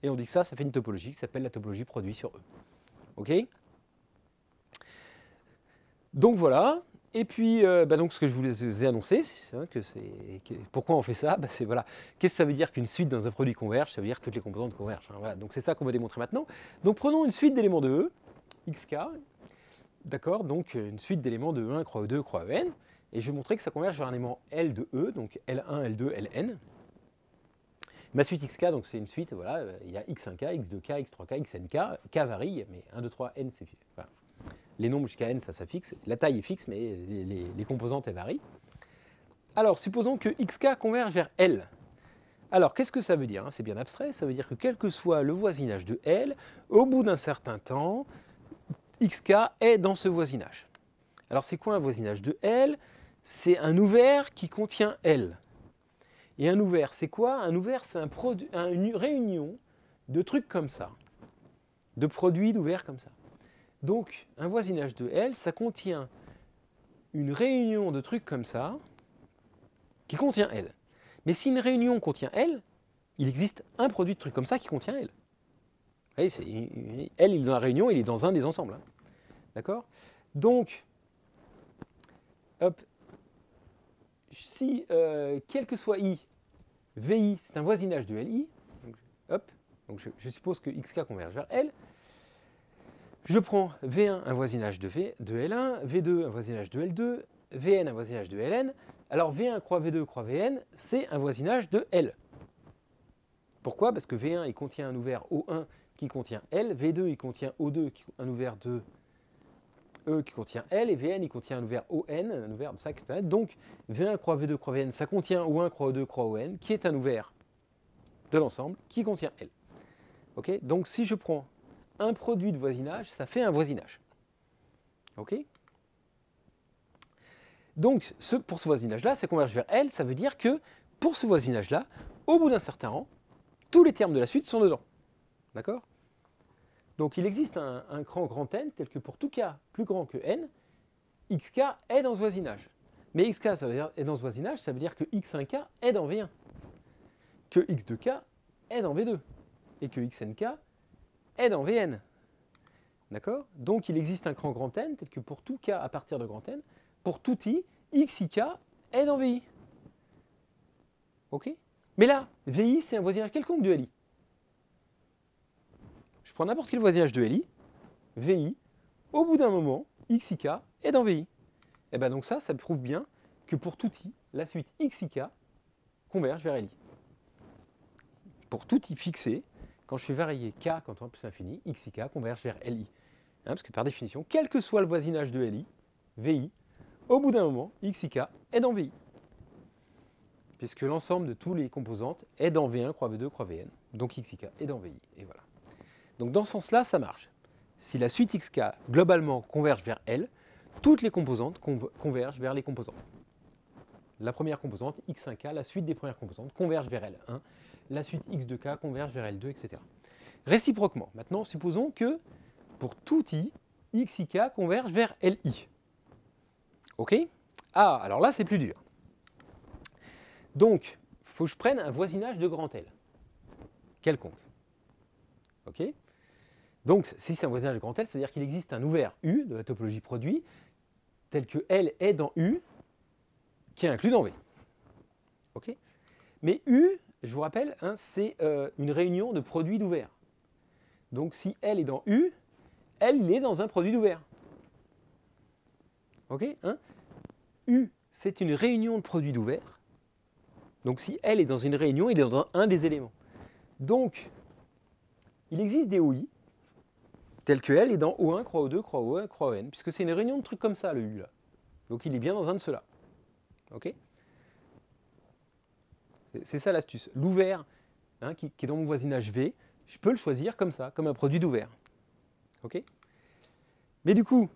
et on dit que ça fait une topologie qui s'appelle la topologie produit sur E. Ok ? Donc voilà. Et puis, donc, ce que je vous ai annoncé, c'est hein, pourquoi on fait ça, c'est voilà, qu'est-ce que ça veut dire qu'une suite dans un produit converge? Ça veut dire que toutes les composantes convergent. Hein, voilà. Donc c'est ça qu'on va démontrer maintenant. Donc prenons une suite d'éléments de E, xk, d'accord, donc une suite d'éléments de E1 croix E2 croix En, et je vais montrer que ça converge vers un élément L de E, donc L1, L2, Ln. Ma suite xk, donc c'est une suite, voilà, il y a x1k, x2k, x3k, xnk, k varie, mais 1, 2, 3, n c'est fixe. Voilà. Les nombres jusqu'à n, ça fixe. La taille est fixe, mais les composantes, elles varient. Alors, supposons que xk converge vers L. Alors, qu'est-ce que ça veut dire? C'est bien abstrait. Ça veut dire que quel que soit le voisinage de L, au bout d'un certain temps, xk est dans ce voisinage. Alors, c'est quoi un voisinage de L? C'est un ouvert qui contient L. Et un ouvert, c'est quoi? Un ouvert, c'est une réunion de trucs comme ça, de produits d'ouverts comme ça. Donc, un voisinage de L, ça contient une réunion de trucs comme ça qui contient L. Mais si une réunion contient L, il existe un produit de trucs comme ça qui contient L. Vous voyez, L, il est dans la réunion, il est dans un des ensembles. Hein. D'accord? Donc, hop, si, quel que soit I, VI, c'est un voisinage de LI, donc, hop, donc je suppose que xk converge vers L. Je prends V1 un voisinage de L1, V2 un voisinage de L2, Vn un voisinage de Ln. Alors V1 croix V2 croix Vn, c'est un voisinage de L. Pourquoi? Parce que V1 il contient un ouvert O1 qui contient L, V2 il contient O2 un ouvert de E qui contient L, et Vn il contient un ouvert ON, un ouvert de ça, etc. Donc V1 croix V2 croix Vn, ça contient O1 croix O2 croix ON, qui est un ouvert de l'ensemble qui contient L. Okay, donc si je prends un produit de voisinage, ça fait un voisinage. Ok? Donc, pour ce voisinage-là, ça converge vers L, ça veut dire que pour ce voisinage-là, au bout d'un certain rang, tous les termes de la suite sont dedans. D'accord? Donc il existe un grand n tel que pour tout k plus grand que n, xk est dans ce voisinage. Mais xk ça veut dire, est dans ce voisinage, ça veut dire que x1k est dans V1, que x2k est dans V2, et que xnk est dans Vn. D'accord? Donc il existe un grand n tel que pour tout k à partir de grand n, pour tout i, xik est dans Vi. Ok? Mais là, Vi c'est un voisinage quelconque de Li. Je prends n'importe quel voisinage de Li, Vi, au bout d'un moment, xik est dans Vi. Et bien donc ça prouve bien que pour tout i, la suite xik converge vers Li. Pour tout i fixé, quand je fais varier k quand on est plus infini, xik converge vers Li. Parce que par définition, quel que soit le voisinage de Li, Vi, au bout d'un moment, xik est dans Vi. Puisque l'ensemble de tous les composantes est dans V1, croix V2, croix Vn. Donc xik est dans Vi. Et voilà. Donc dans ce sens-là, ça marche. Si la suite xk globalement converge vers L, toutes les composantes convergent vers les composantes. La première composante, x1k, la suite des premières composantes converge vers L1, la suite x2k converge vers L2, etc. Réciproquement, maintenant, supposons que pour tout i, xik converge vers Li. OK? Ah, alors là, c'est plus dur. Donc, il faut que je prenne un voisinage de grand L, quelconque. OK? Donc, si c'est un voisinage de grand L, ça veut dire qu'il existe un ouvert U de la topologie produit, tel que L est dans U, qui est inclus dans V. OK? Mais U, je vous rappelle, c'est une réunion de produits d'ouvert. Donc, si L est dans U, L, il est dans un produit d'ouvert. OK? U, c'est une réunion de produits d'ouvert. Donc, si L est dans une réunion, il est dans un des éléments. Donc, il existe des OI, tels que L est dans O1, croix O2, croix O1, croix ON, puisque c'est une réunion de trucs comme ça, le U, là. Donc, il est bien dans un de ceux-là. OK? C'est ça l'astuce. L'ouvert, qui est dans mon voisinage V, je peux le choisir comme ça, comme un produit d'ouvert. OK? Mais du coup,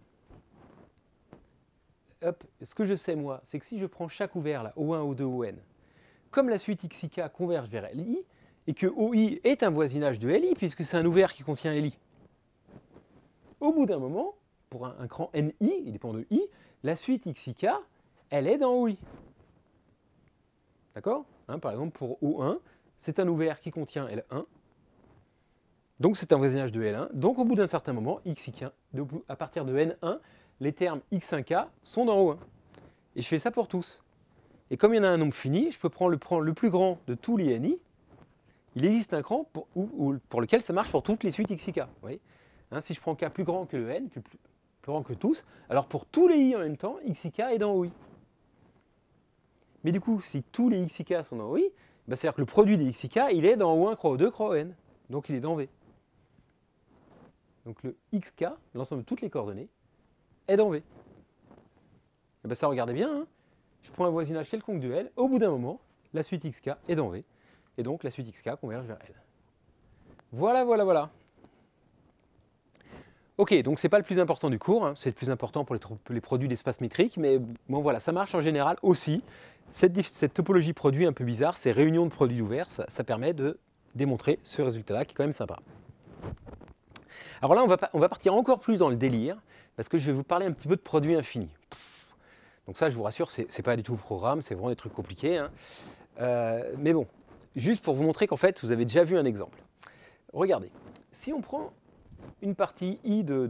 hop, ce que je sais, moi, c'est que si je prends chaque ouvert, là, O1, O2, ON, comme la suite xik converge vers Li, et que OI est un voisinage de Li, puisque c'est un ouvert qui contient Li, au bout d'un moment, pour un cran Ni, il dépend de I, la suite xik, elle est dans OI. D'accord? Par exemple, pour O1, c'est un ouvert qui contient L1, donc c'est un voisinage de L1, donc au bout d'un certain moment, xik, à partir de N1, les termes x1k sont dans O1. Et je fais ça pour tous. Et comme il y en a un nombre fini, je peux prendre le plus grand de tous les Ni. Il existe un cran pour lequel ça marche pour toutes les suites xik. Vous voyez, si je prends k plus grand que le n, plus grand que tous, alors pour tous les i en même temps, xik est dans OI. Mais du coup, si tous les xik sont dans OI, c'est-à-dire que le produit des xik, il est dans O1, croix O2, croix ON. Donc il est dans V. Donc le xk, l'ensemble de toutes les coordonnées, est dans V. Et ça, regardez bien, je prends un voisinage quelconque de L, au bout d'un moment, la suite xk est dans V, et donc la suite xk converge vers L. Voilà, voilà, voilà. Ok, donc c'est pas le plus important du cours, c'est le plus important pour les produits d'espace métrique, mais bon voilà, ça marche en général aussi. Cette topologie produit un peu bizarre, ces réunions de produits ouverts, ça permet de démontrer ce résultat-là qui est quand même sympa. Alors là, on va partir encore plus dans le délire, parce que je vais vous parler un petit peu de produits infinis. Donc ça, je vous rassure, c'est pas du tout le programme, c'est vraiment des trucs compliqués. Mais bon, juste pour vous montrer qu'en fait, vous avez déjà vu un exemple. Regardez, si on prend une partie I de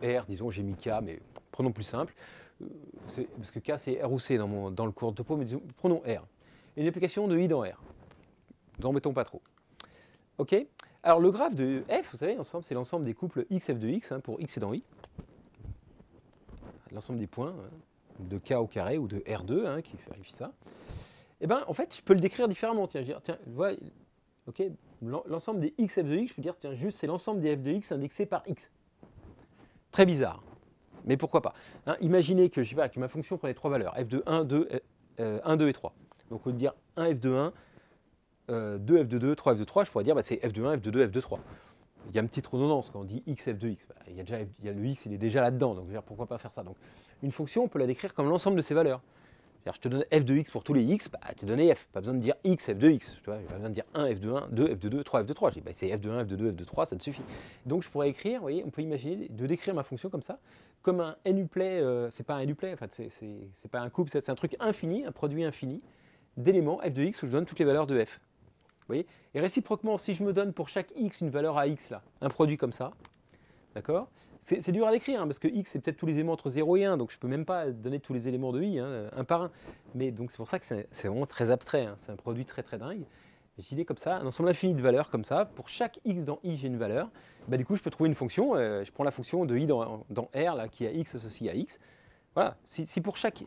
R, disons j'ai mis K, mais prenons plus simple, parce que K c'est R ou C dans le cours de topo, mais disons, prenons R. Une application de I dans R. Nous embêtons pas trop. OK? Alors le graphe de F, vous savez, c'est l'ensemble des couples XF de X, pour X est dans I. L'ensemble des points de K au carré ou de R2 qui vérifie ça. Et bien en fait, je peux le décrire différemment. Tiens, voilà, OK, l'ensemble des xf de x, je peux dire, tiens, juste c'est l'ensemble des f de x indexés par x. Très bizarre, mais pourquoi pas. Imaginez que, je sais pas, que ma fonction prenait trois valeurs, f de 1, 2, 1, 2 et 3. Donc au lieu de dire 1 f de 1, 2 f de 2, 3 f de 3, je pourrais dire c'est f de 1, f de 2, f de 3. Il y a une petite redondance quand on dit xf de x. Il y a le x, il est déjà là-dedans, donc pourquoi pas faire ça. Donc une fonction, on peut la décrire comme l'ensemble de ses valeurs. Je te donne f de x pour tous les x, bah, tu donné f. Pas besoin de dire x, f de x. Tu vois, pas besoin de dire 1, f de 1, 2, f de 2, 3, f de 3. Je dis, bah, c'est f de 1, f de 2, f de 3, ça te suffit. Donc je pourrais écrire, vous voyez, on peut imaginer de décrire ma fonction comme ça, comme un n-uplet, c'est pas un n-uplet, en fait, c'est pas un couple, c'est un truc infini, un produit infini d'éléments f de x où je donne toutes les valeurs de f. Vous voyez? Et réciproquement, si je me donne pour chaque x une valeur à x, là, un produit comme ça, d'accord? C'est dur à décrire, hein, parce que x, c'est peut-être tous les éléments entre 0 et 1, donc je ne peux même pas donner tous les éléments de i, hein, un par un. Mais donc c'est pour ça que c'est vraiment très abstrait, hein, c'est un produit très très dingue. J'ai dit comme ça, un ensemble infini de valeurs comme ça, pour chaque x dans i, j'ai une valeur. Bah, du coup, je peux trouver une fonction, je prends la fonction de i dans R, là, qui a x associé à x. Voilà, si pour chaque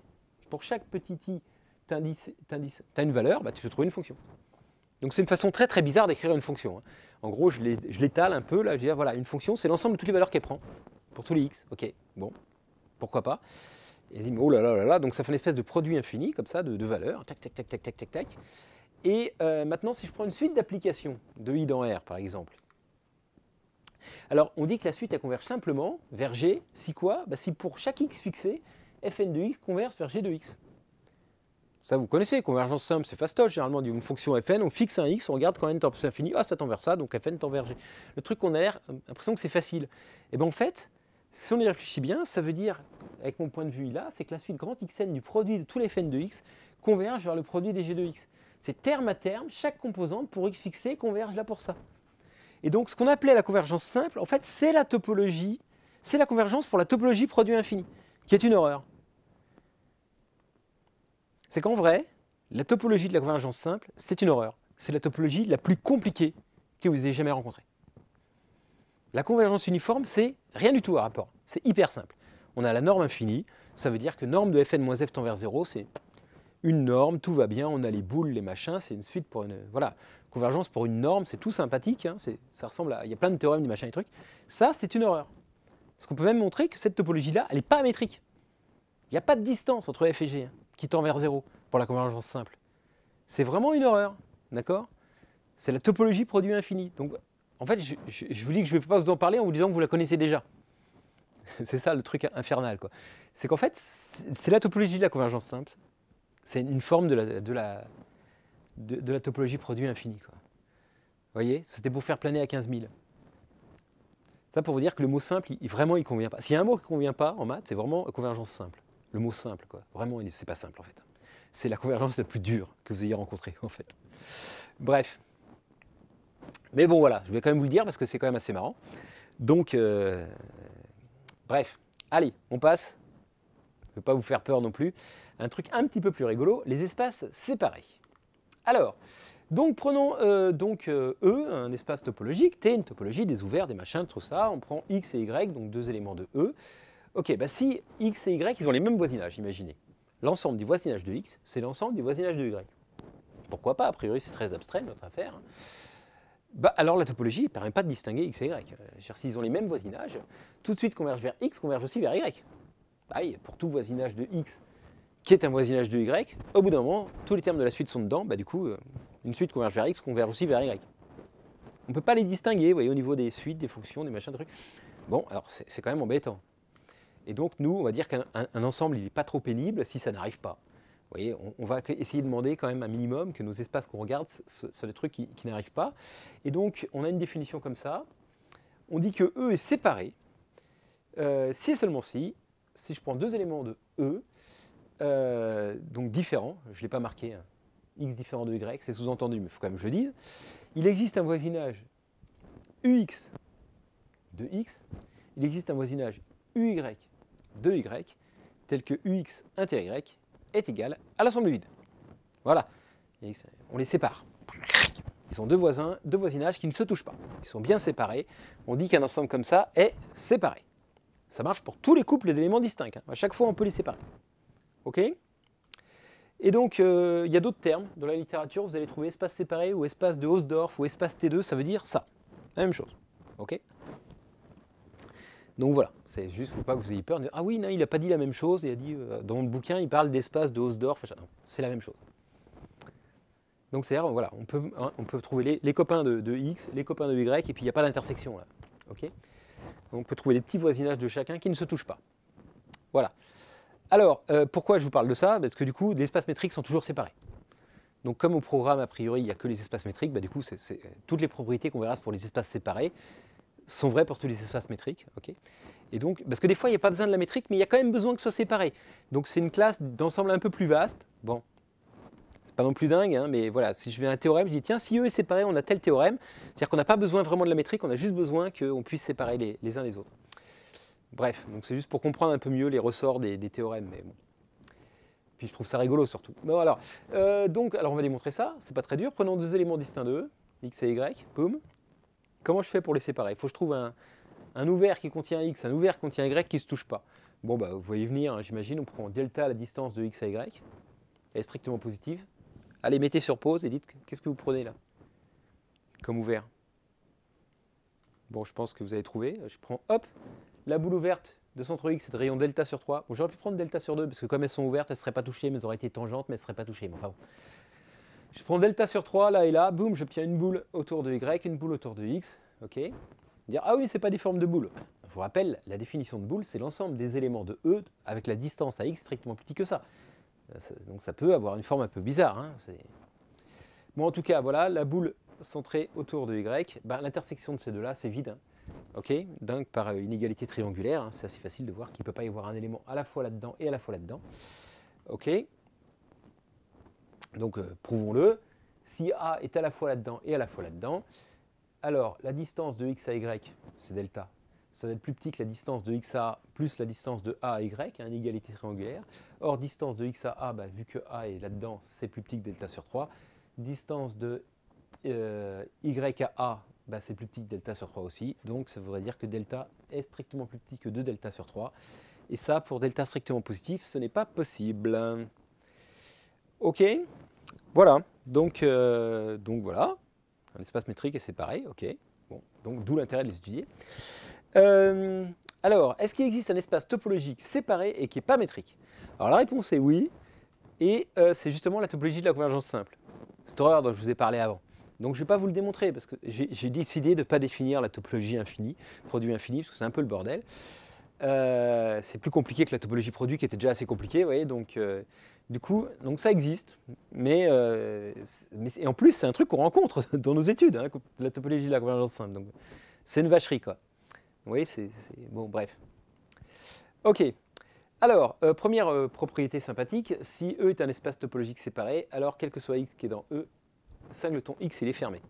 petit i, tu as une valeur, bah, tu peux trouver une fonction. Donc c'est une façon très très bizarre d'écrire une fonction, hein. En gros, je l'étale un peu, là, je dis, voilà, une fonction, c'est l'ensemble de toutes les valeurs qu'elle prend, pour tous les x, ok, bon, pourquoi pas. Et dit, oh là là là là, donc ça fait une espèce de produit infini, comme ça, de valeurs, tac, tac, tac, tac, tac, tac, tac. Et maintenant, si je prends une suite d'applications de i dans R, par exemple, alors on dit que la suite, elle converge simplement vers g, si quoi? Bah, si pour chaque x fixé, fn de x converge vers g de x. Ça, vous connaissez, convergence simple, c'est fastoche, généralement, on dit une fonction fn, on fixe un x, on regarde quand n tend à l'infini, ah, ça tend vers ça, donc fn tend vers g. Le truc qu'on a l'impression que c'est facile. Et bien en fait, si on y réfléchit bien, ça veut dire, avec mon point de vue là, c'est que la suite grand xn du produit de tous les fn de x converge vers le produit des g de x. C'est terme à terme, chaque composante pour x fixé converge là pour ça. Et donc ce qu'on appelait la convergence simple, en fait, c'est la topologie, c'est la convergence pour la topologie produit infini, qui est une horreur. C'est qu'en vrai, la topologie de la convergence simple, c'est une horreur. C'est la topologie la plus compliquée que vous ayez jamais rencontrée. La convergence uniforme, c'est rien du tout à rapport. C'est hyper simple. On a la norme infinie, ça veut dire que norme de fn moins f tend vers 0, c'est une norme, tout va bien, on a les boules, les machins, c'est une suite pour une... Voilà, convergence pour une norme, c'est tout sympathique, hein, ça ressemble à... Il y a plein de théorèmes, des machins et trucs. Ça, c'est une horreur. Parce qu'on peut même montrer que cette topologie-là, elle n'est pas métrique. Il n'y a pas de distance entre f et g, hein, qui tend vers 0 pour la convergence simple. C'est vraiment une horreur, d'accord? C'est la topologie produit infini. Donc, en fait, je vous dis que je ne vais pas vous en parler en vous disant que vous la connaissez déjà. C'est ça le truc infernal, quoi. C'est qu'en fait, c'est la topologie de la convergence simple. C'est une forme de la topologie produit infini, quoi. Vous voyez? C'était pour faire planer à 15 000. Ça pour vous dire que le mot simple, vraiment, il ne convient pas. S'il y a un mot qui ne convient pas en maths, c'est vraiment convergence simple. Le mot simple, quoi. Vraiment, c'est pas simple, en fait. C'est la convergence la plus dure que vous ayez rencontrée, en fait. Bref. Mais bon, voilà, je vais quand même vous le dire parce que c'est quand même assez marrant. Donc, bref. Allez, on passe. Je ne veux pas vous faire peur non plus. Un truc un petit peu plus rigolo, les espaces séparés. Alors, donc prenons E, un espace topologique, T, une topologie, des ouverts, des machins, tout ça. On prend X et Y, donc deux éléments de E. Ok, bah si X et Y, ils ont les mêmes voisinages, imaginez. L'ensemble du voisinage de X, c'est l'ensemble du voisinage de Y. Pourquoi pas? A priori, c'est très abstrait, notre affaire. Bah, alors la topologie ne permet pas de distinguer X et Y. S'ils ont les mêmes voisinages, tout de suite converge vers X, converge aussi vers Y. Bah, pour tout voisinage de X qui est un voisinage de Y, au bout d'un moment, tous les termes de la suite sont dedans, bah, du coup, une suite converge vers X, converge aussi vers Y. On ne peut pas les distinguer, vous voyez, au niveau des suites, des fonctions, des machins, des trucs. Bon, alors c'est quand même embêtant. Et donc, nous, on va dire qu'un ensemble, il n'est pas trop pénible si ça n'arrive pas. Vous voyez, on va essayer de demander quand même un minimum que nos espaces qu'on regarde soient des trucs qui n'arrivent pas. Et donc, on a une définition comme ça. On dit que E est séparé si et seulement si je prends deux éléments de E, donc différents, je ne l'ai pas marqué, hein, X différent de Y, c'est sous-entendu, mais il faut quand même que je le dise. Il existe un voisinage UX de X, il existe un voisinage UY de Y, tel que UX inter Y est égal à l'ensemble vide. Voilà, on les sépare. Ils sont deux voisinages qui ne se touchent pas. Ils sont bien séparés. On dit qu'un ensemble comme ça est séparé. Ça marche pour tous les couples d'éléments distincts, hein. À chaque fois, on peut les séparer. OK? Et donc, il y a d'autres termes dans la littérature. Vous allez trouver espace séparé ou espace de Hausdorff ou espace T2. Ça veut dire ça. La même chose. OK? Donc voilà. C'est juste, il ne faut pas que vous ayez peur. Ah oui, non, il n'a pas dit la même chose. Il a dit, dans le bouquin, il parle d'espace de Hausdorff. C'est la même chose. Donc c'est-à-dire, voilà, on peut trouver les copains de X, les copains de Y, et puis il n'y a pas d'intersection là. OK? On peut trouver des petits voisinages de chacun qui ne se touchent pas. Voilà. Alors, pourquoi je vous parle de ça? Parce que du coup, les espaces métriques sont toujours séparés. Donc comme au programme, a priori, il n'y a que les espaces métriques, bah, du coup, toutes les propriétés qu'on verra pour les espaces séparés sont vraies pour tous les espaces métriques. Okay, et donc, parce que des fois, il n'y a pas besoin de la métrique, mais il y a quand même besoin que ce soit séparé. Donc c'est une classe d'ensemble un peu plus vaste. Bon, c'est pas non plus dingue, hein, mais voilà, si je fais un théorème, je dis, tiens, si E est séparé, on a tel théorème. C'est-à-dire qu'on n'a pas besoin vraiment de la métrique, on a juste besoin qu'on puisse séparer les uns les autres. Bref, donc c'est juste pour comprendre un peu mieux les ressorts des théorèmes. Mais bon. Puis je trouve ça rigolo surtout. Bon, alors on va démontrer ça, c'est pas très dur. Prenons deux éléments distincts de E, X et Y, boum. Comment je fais pour les séparer? Il faut que je trouve un ouvert qui contient X, un ouvert qui contient Y qui ne se touche pas. Bon, bah, vous voyez venir, hein, j'imagine, on prend delta à la distance de X à Y. Elle est strictement positive. Allez, mettez sur pause et dites, qu'est-ce que vous prenez là comme ouvert? Bon, je pense que vous avez trouvé. Je prends, hop, la boule ouverte de centre X, c'est de rayon delta sur 3. Bon, j'aurais pu prendre delta sur 2, parce que comme elles sont ouvertes, elles ne seraient pas touchées, mais elles auraient été tangentes, mais elles ne seraient pas touchées. Bon, enfin bon. Je prends delta sur 3, là et là, boum, j'obtiens une boule autour de Y, une boule autour de X. Ok. Dire, ah oui, c'est pas des formes de boules. Je vous rappelle, la définition de boule, c'est l'ensemble des éléments de E avec la distance à X strictement plus petit que ça. Donc ça peut avoir une forme un peu bizarre. Hein, bon, en tout cas, voilà, la boule centrée autour de Y, ben, l'intersection de ces deux-là, c'est vide. Hein. Ok, donc par inégalité triangulaire, hein, c'est assez facile de voir qu'il ne peut pas y avoir un élément à la fois là-dedans et à la fois là-dedans. Ok, donc prouvons-le. Si A est à la fois là-dedans et à la fois là-dedans, alors la distance de X à Y, c'est delta, ça va être plus petit que la distance de X à A plus la distance de A à Y, hein, inégalité triangulaire. Or, distance de X à A, bah, vu que A est là-dedans, c'est plus petit que delta sur 3. Distance de Y à A, bah, c'est plus petit que delta sur 3 aussi, donc ça voudrait dire que delta est strictement plus petit que 2 delta sur 3. Et ça, pour delta strictement positif, ce n'est pas possible. Ok, voilà, donc voilà, un espace métrique et c'est pareil, ok. Bon, donc d'où l'intérêt de les étudier. Alors, est-ce qu'il existe un espace topologique séparé et qui n'est pas métrique? Alors la réponse est oui, et c'est justement la topologie de la convergence simple. Cette horreur dont je vous ai parlé avant. Donc je ne vais pas vous le démontrer, parce que j'ai décidé de ne pas définir la topologie infinie, produit infini, parce que c'est un peu le bordel. C'est plus compliqué que la topologie produit, qui était déjà assez compliquée, vous voyez, donc du coup, donc ça existe, mais et en plus, c'est un truc qu'on rencontre dans nos études, hein, la topologie de la convergence simple. Donc c'est une vacherie, quoi. Vous voyez, bon, bref. Ok. Alors, première propriété sympathique, si E est un espace topologique séparé, alors quel que soit X qui est dans E, singleton X, il est fermé.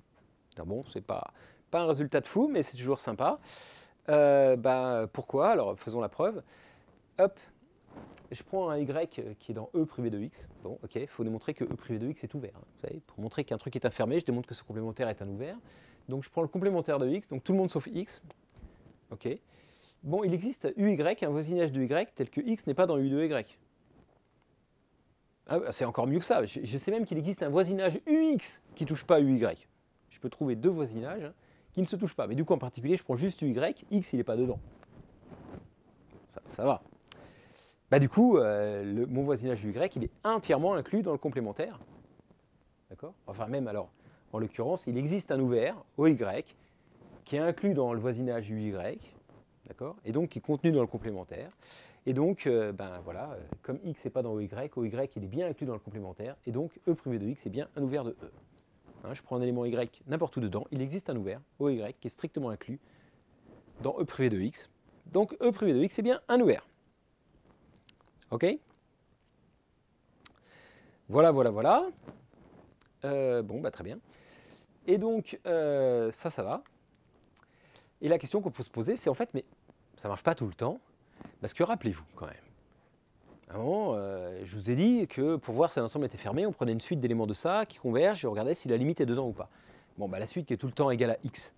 Bon, c'est pas un résultat de fou, mais c'est toujours sympa. Pourquoi? Alors, faisons la preuve. Hop, je prends un Y qui est dans E privé de X. Bon, ok, il faut démontrer que E privé de X est ouvert. Hein. Vous savez, pour montrer qu'un truc est un fermé, je démontre que ce complémentaire est un ouvert. Donc, je prends le complémentaire de X, donc tout le monde sauf X. Ok. Bon, il existe UY, un voisinage de Y, tel que X n'est pas dans U de Y. Ah, c'est encore mieux que ça. Je sais même qu'il existe un voisinage UX qui ne touche pas UY. Je peux trouver deux voisinages qui ne se touchent pas. Mais du coup, en particulier, je prends juste UY, X, il n'est pas dedans. Ça va. Bah, du coup, mon voisinage UY, il est entièrement inclus dans le complémentaire. D'accord? Enfin, même alors, en l'occurrence, il existe un ouvert, OY, qui est inclus dans le voisinage UY, d'accord? Et donc qui est contenu dans le complémentaire. Et donc, voilà, comme X n'est pas dans OY, OY il est bien inclus dans le complémentaire, et donc E privé de X est bien un ouvert de E. Hein, je prends un élément Y n'importe où dedans, il existe un ouvert, OY, qui est strictement inclus dans E privé de X. Donc E privé de X est bien un ouvert. Ok? Voilà, voilà, voilà. Bon, bah très bien. Et donc, ça va. Et la question qu'on peut se poser, c'est en fait, mais ça ne marche pas tout le temps. Parce que rappelez-vous quand même, à un moment, je vous ai dit que pour voir si un ensemble était fermé, on prenait une suite d'éléments de ça qui convergent et on regardait si la limite est dedans ou pas. Bon, bah la suite qui est tout le temps égale à x.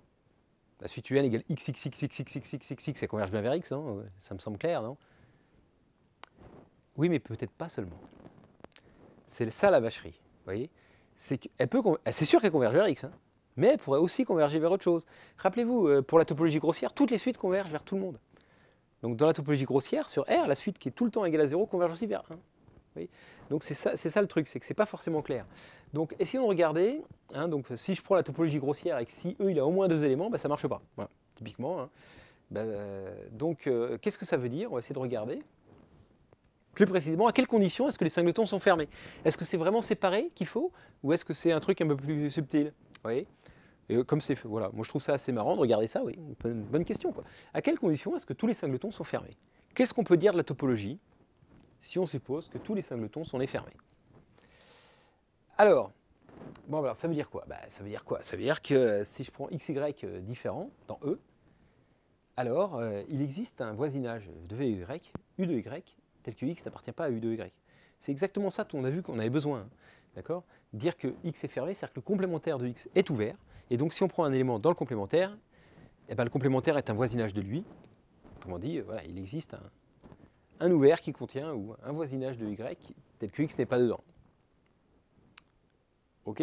La suite UN égale x, x, x, x, x, x, x, x, x, ça converge bien vers x, hein, ça me semble clair, non? Oui, mais peut-être pas seulement. C'est ça la vacherie, vous voyez? C'est sûr qu'elle converge vers x, hein, mais elle pourrait aussi converger vers autre chose. Rappelez-vous, pour la topologie grossière, toutes les suites convergent vers tout le monde. Donc dans la topologie grossière, sur R, la suite qui est tout le temps égale à 0 converge aussi vers 1. Oui. Donc c'est ça le truc, c'est que ce n'est pas forcément clair. Donc essayons de regarder, hein, donc si je prends la topologie grossière et que si E il a au moins deux éléments, ça ne marche pas, voilà, typiquement. Hein. Donc qu'est-ce que ça veut dire? On va essayer de regarder. Plus précisément, à quelles conditions est-ce que les singletons sont fermés? Est-ce que c'est vraiment séparé qu'il faut, ou est-ce que c'est un truc un peu plus subtil? Vous voyez? Et comme c'est, voilà, moi je trouve ça assez marrant de regarder ça, oui, une bonne question, quoi. À quelles conditions est-ce que tous les singletons sont fermés? Qu'est-ce qu'on peut dire de la topologie si on suppose que tous les singletons sont fermés? Alors, bon, alors ça veut dire quoi? Ça veut dire quoi? Ça veut dire que si je prends x, y différents dans E, alors il existe un voisinage de v et y, u de y, tel que x n'appartient pas à u de y. C'est exactement ça dont on a vu qu'on avait besoin, hein, d'accord? Dire que x est fermé, c'est-à-dire que le complémentaire de x est ouvert, et donc si on prend un élément dans le complémentaire, eh ben, le complémentaire est un voisinage de lui. Autrement dit, voilà, il existe un ouvert qui contient, ou un voisinage de y, tel que x n'est pas dedans. Ok?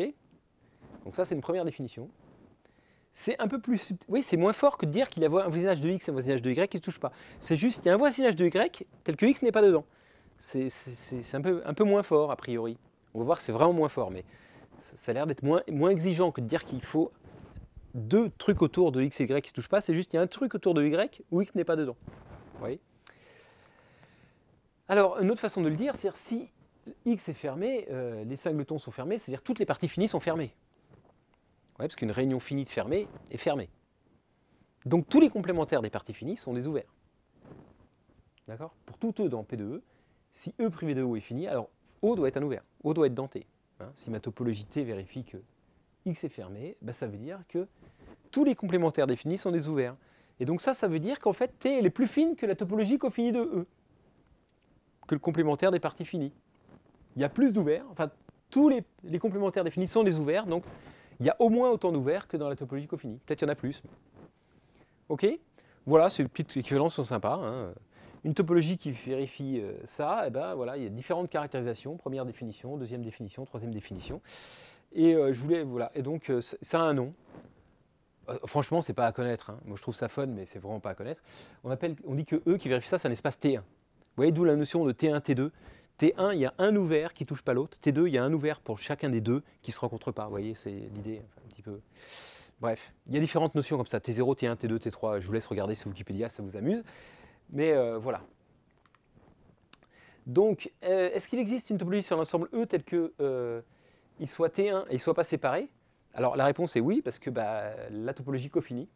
Donc ça, c'est une première définition. C'est un peu plus subtil. Oui, c'est moins fort que de dire qu'il y a un voisinage de x et un voisinage de y qui ne se touchent pas. C'est juste qu'il y a un voisinage de y tel que x n'est pas dedans. C'est un peu moins fort, a priori. On va voir que c'est vraiment moins fort, mais ça a l'air d'être moins exigeant que de dire qu'il faut deux trucs autour de x et y qui ne se touchent pas. C'est juste qu'il y a un truc autour de y où x n'est pas dedans. Vous voyez? Alors, une autre façon de le dire, c'est si x est fermé, les singletons sont fermés, c'est-à-dire toutes les parties finies sont fermées. Ouais, parce qu'une réunion finie de fermée est fermée. Donc tous les complémentaires des parties finies sont des ouverts. D'accord? Pour tout E dans P de E, si E privé de O est fini, alors O doit être un ouvert, O doit être denté. Hein, si ma topologie T vérifie que X est fermé, ben ça veut dire que tous les complémentaires définis sont des ouverts. Et donc ça veut dire qu'en fait T elle est plus fine que la topologie cofinie de E, que le complémentaire des parties finies. Il y a plus d'ouverts, enfin tous les complémentaires définis sont des ouverts, donc il y a au moins autant d'ouverts que dans la topologie cofinie. Peut-être il y en a plus. Ok? Voilà, c'est une petite équivalence sympa. Hein. Une topologie qui vérifie ça, eh ben, voilà, il y a différentes caractérisations. Première définition, deuxième définition, troisième définition. Et je voulais, voilà, et donc ça a un nom. Franchement, c'est pas à connaître. Hein. Moi, je trouve ça fun, mais c'est vraiment pas à connaître. On dit que E qui vérifie ça, c'est un espace T1. Vous voyez, d'où la notion de T1, T2. T1, il y a un ouvert qui ne touche pas l'autre. T2, il y a un ouvert pour chacun des deux qui ne se rencontrent pas. Vous voyez, c'est l'idée, enfin, un petit peu. Bref, il y a différentes notions comme ça. T0, T1, T2, T3. Je vous laisse regarder sur Wikipédia, ça vous amuse. Mais voilà. Donc, est-ce qu'il existe une topologie sur l'ensemble E tel qu'il soit T1 et il ne soit pas séparé? Alors, la réponse est oui, parce que la topologie cofinie,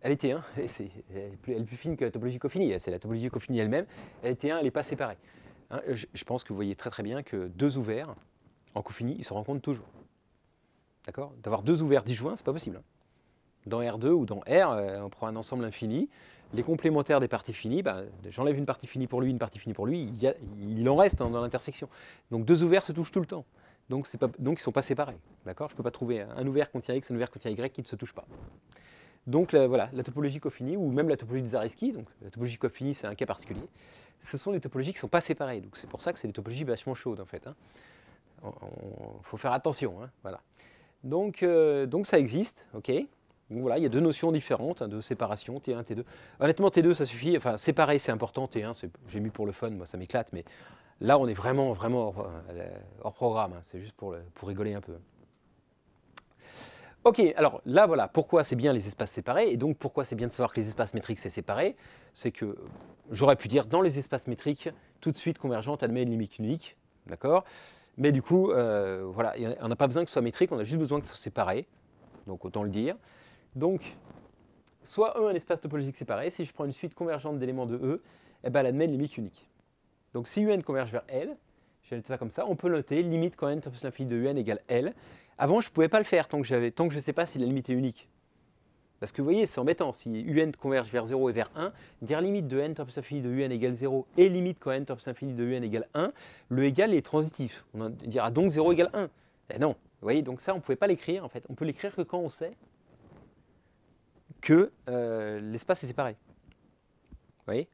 elle est T1, et elle est plus fine que la topologie cofinie, c'est la topologie cofinie elle-même, elle est T1, elle n'est pas séparée. Hein, je pense que vous voyez très très bien que deux ouverts en cofinie, ils se rencontrent toujours. D'accord? D'avoir deux ouverts disjoints, c'est pas possible. Hein. Dans R2 ou dans R, on prend un ensemble infini, les complémentaires des parties finies, j'enlève une partie finie pour lui, une partie finie pour lui, il en reste dans l'intersection. Donc deux ouverts se touchent tout le temps. Donc ils ne sont pas séparés. D'accord? Je ne peux pas trouver un ouvert contient X, un ouvert contient Y qui ne se touchent pas. Donc voilà, la topologie cofinie, ou même la topologie de Zariski, donc la topologie cofinie c'est un cas particulier, ce sont des topologies qui ne sont pas séparées. Donc c'est pour ça que c'est des topologies vachement chaudes en fait. Il faut faire attention. Hein, voilà. Donc ça existe, ok. Donc voilà, il y a deux notions différentes de séparation, T1, T2. Honnêtement, T2 ça suffit, enfin séparer c'est important, T1 j'ai mis pour le fun, moi ça m'éclate, mais là on est vraiment hors programme, hein, c'est juste pour rigoler un peu. Ok, alors là, voilà, pourquoi c'est bien les espaces séparés, et donc pourquoi c'est bien de savoir que les espaces métriques c'est séparé, c'est que j'aurais pu dire dans les espaces métriques, tout de suite convergente admet une limite unique, d'accord? Mais du coup, voilà, on n'a pas besoin que ce soit métrique, on a juste besoin que ce soit séparé, donc autant le dire. Donc, soit E un espace topologique séparé, si je prends une suite convergente d'éléments de E, eh ben, elle admet une limite unique. Donc si UN converge vers L, je vais noter ça comme ça, on peut noter limite quand n plus l'infini de UN égale L. Avant, je ne pouvais pas le faire tant que je ne sais pas si la limite est unique. Parce que vous voyez, c'est embêtant. Si UN converge vers 0 et vers 1, dire limite de n plus l'infini de UN égale 0 et limite quand n plus l'infini de UN égale 1, le égal est transitif. On dira donc 0 égale 1. Eh non, vous voyez, donc ça, on ne pouvait pas l'écrire en fait. On peut l'écrire que quand on sait que l'espace est séparé. Vous voyez?